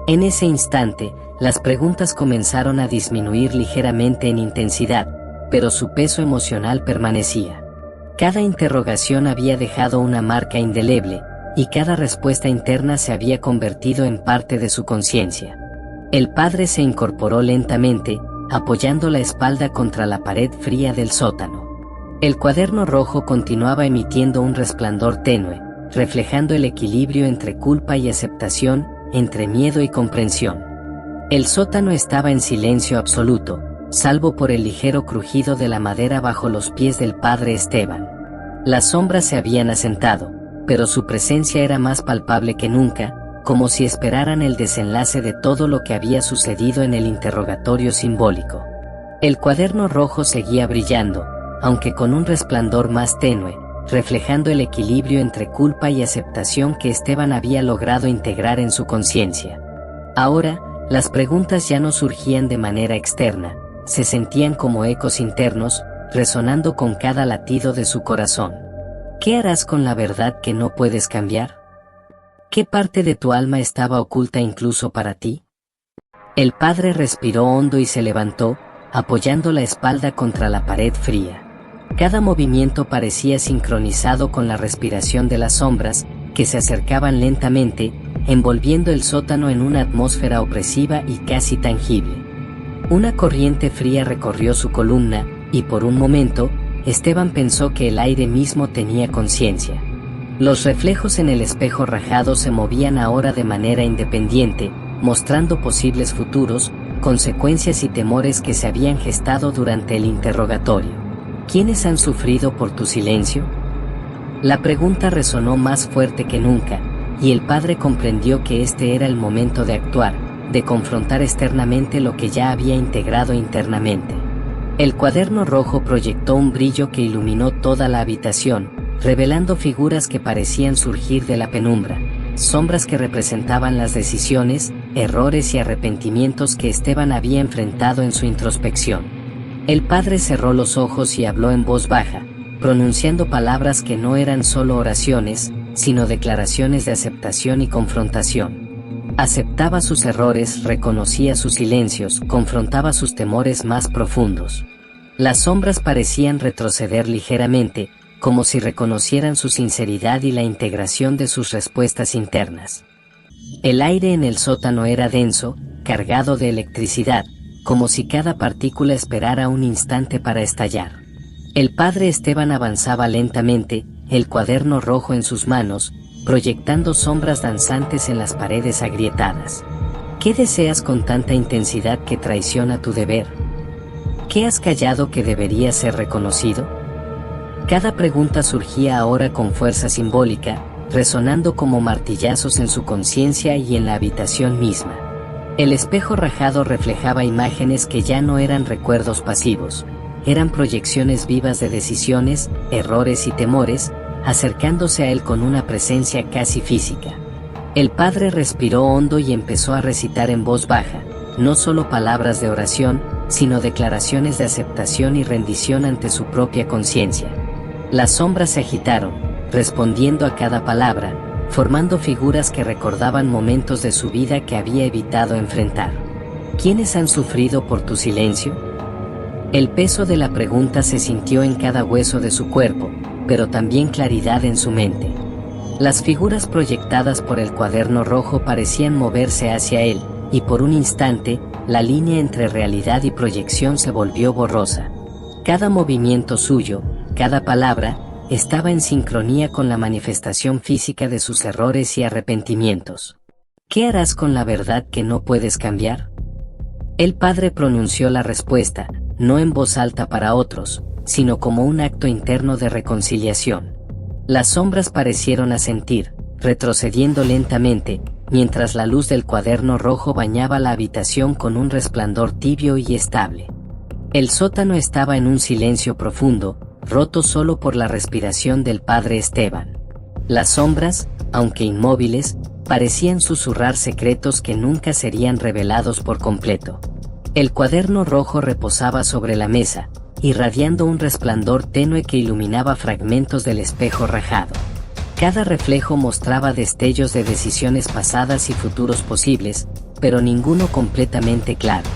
En ese instante, las preguntas comenzaron a disminuir ligeramente en intensidad, pero su peso emocional permanecía. Cada interrogación había dejado una marca indeleble, y cada respuesta interna se había convertido en parte de su conciencia. El padre se incorporó lentamente, apoyando la espalda contra la pared fría del sótano. El cuaderno rojo continuaba emitiendo un resplandor tenue, reflejando el equilibrio entre culpa y aceptación, entre miedo y comprensión. El sótano estaba en silencio absoluto, salvo por el ligero crujido de la madera bajo los pies del padre Esteban. Las sombras se habían asentado, pero su presencia era más palpable que nunca, como si esperaran el desenlace de todo lo que había sucedido en el interrogatorio simbólico. El cuaderno rojo seguía brillando, aunque con un resplandor más tenue, reflejando el equilibrio entre culpa y aceptación que Esteban había logrado integrar en su conciencia. Ahora, las preguntas ya no surgían de manera externa, se sentían como ecos internos, resonando con cada latido de su corazón. ¿Qué harás con la verdad que no puedes cambiar? ¿Qué parte de tu alma estaba oculta incluso para ti? El padre respiró hondo y se levantó, apoyando la espalda contra la pared fría. Cada movimiento parecía sincronizado con la respiración de las sombras, que se acercaban lentamente, envolviendo el sótano en una atmósfera opresiva y casi tangible. Una corriente fría recorrió su columna, y por un momento, Esteban pensó que el aire mismo tenía conciencia. Los reflejos en el espejo rajado se movían ahora de manera independiente, mostrando posibles futuros, consecuencias y temores que se habían gestado durante el interrogatorio. ¿Quiénes han sufrido por tu silencio? La pregunta resonó más fuerte que nunca, y el padre comprendió que este era el momento de actuar, de confrontar externamente lo que ya había integrado internamente. El cuaderno rojo proyectó un brillo que iluminó toda la habitación, revelando figuras que parecían surgir de la penumbra, sombras que representaban las decisiones, errores y arrepentimientos que Esteban había enfrentado en su introspección. El padre cerró los ojos y habló en voz baja, pronunciando palabras que no eran solo oraciones, sino declaraciones de aceptación y confrontación. Aceptaba sus errores, reconocía sus silencios, confrontaba sus temores más profundos. Las sombras parecían retroceder ligeramente, como si reconocieran su sinceridad y la integración de sus respuestas internas. El aire en el sótano era denso, cargado de electricidad, como si cada partícula esperara un instante para estallar. El padre Esteban avanzaba lentamente, el cuaderno rojo en sus manos, proyectando sombras danzantes en las paredes agrietadas. ¿Qué deseas con tanta intensidad que traiciona tu deber? ¿Qué has callado que debería ser reconocido? Cada pregunta surgía ahora con fuerza simbólica, resonando como martillazos en su conciencia y en la habitación misma. El espejo rajado reflejaba imágenes que ya no eran recuerdos pasivos, eran proyecciones vivas de decisiones, errores y temores, acercándose a él con una presencia casi física. El padre respiró hondo y empezó a recitar en voz baja, no solo palabras de oración, sino declaraciones de aceptación y rendición ante su propia conciencia. Las sombras se agitaron, respondiendo a cada palabra, formando figuras que recordaban momentos de su vida que había evitado enfrentar. ¿Quiénes han sufrido por tu silencio? El peso de la pregunta se sintió en cada hueso de su cuerpo, pero también claridad en su mente. Las figuras proyectadas por el cuaderno rojo parecían moverse hacia él, y por un instante, la línea entre realidad y proyección se volvió borrosa. Cada movimiento suyo, cada palabra, estaba en sincronía con la manifestación física de sus errores y arrepentimientos. ¿Qué harás con la verdad que no puedes cambiar? El padre pronunció la respuesta, no en voz alta para otros, sino como un acto interno de reconciliación. Las sombras parecieron asentir, retrocediendo lentamente, mientras la luz del cuaderno rojo bañaba la habitación con un resplandor tibio y estable. El sótano estaba en un silencio profundo, roto solo por la respiración del padre Esteban. Las sombras, aunque inmóviles, parecían susurrar secretos que nunca serían revelados por completo. El cuaderno rojo reposaba sobre la mesa, irradiando un resplandor tenue que iluminaba fragmentos del espejo rajado. Cada reflejo mostraba destellos de decisiones pasadas y futuros posibles, pero ninguno completamente claro.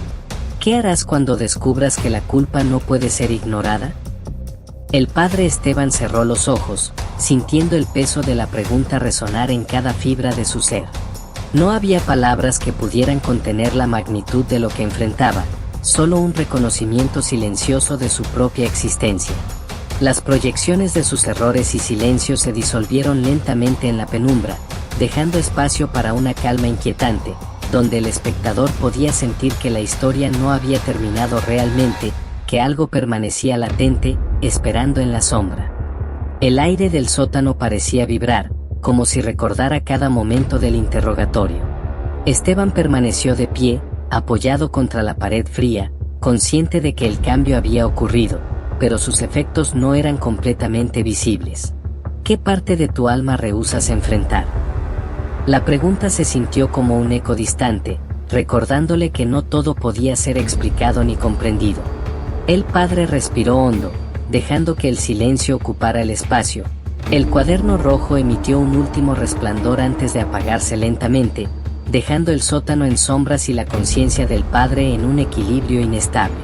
¿Qué harás cuando descubras que la culpa no puede ser ignorada? El padre Esteban cerró los ojos, sintiendo el peso de la pregunta resonar en cada fibra de su ser. No había palabras que pudieran contener la magnitud de lo que enfrentaba, solo un reconocimiento silencioso de su propia existencia. Las proyecciones de sus errores y silencios se disolvieron lentamente en la penumbra, dejando espacio para una calma inquietante, donde el espectador podía sentir que la historia no había terminado realmente, que algo permanecía latente, esperando en la sombra. El aire del sótano parecía vibrar, como si recordara cada momento del interrogatorio. Esteban permaneció de pie, apoyado contra la pared fría, consciente de que el cambio había ocurrido, pero sus efectos no eran completamente visibles. ¿Qué parte de tu alma rehusas enfrentar? La pregunta se sintió como un eco distante, recordándole que no todo podía ser explicado ni comprendido. El padre respiró hondo, dejando que el silencio ocupara el espacio. El cuaderno rojo emitió un último resplandor antes de apagarse lentamente, dejando el sótano en sombras y la conciencia del padre en un equilibrio inestable.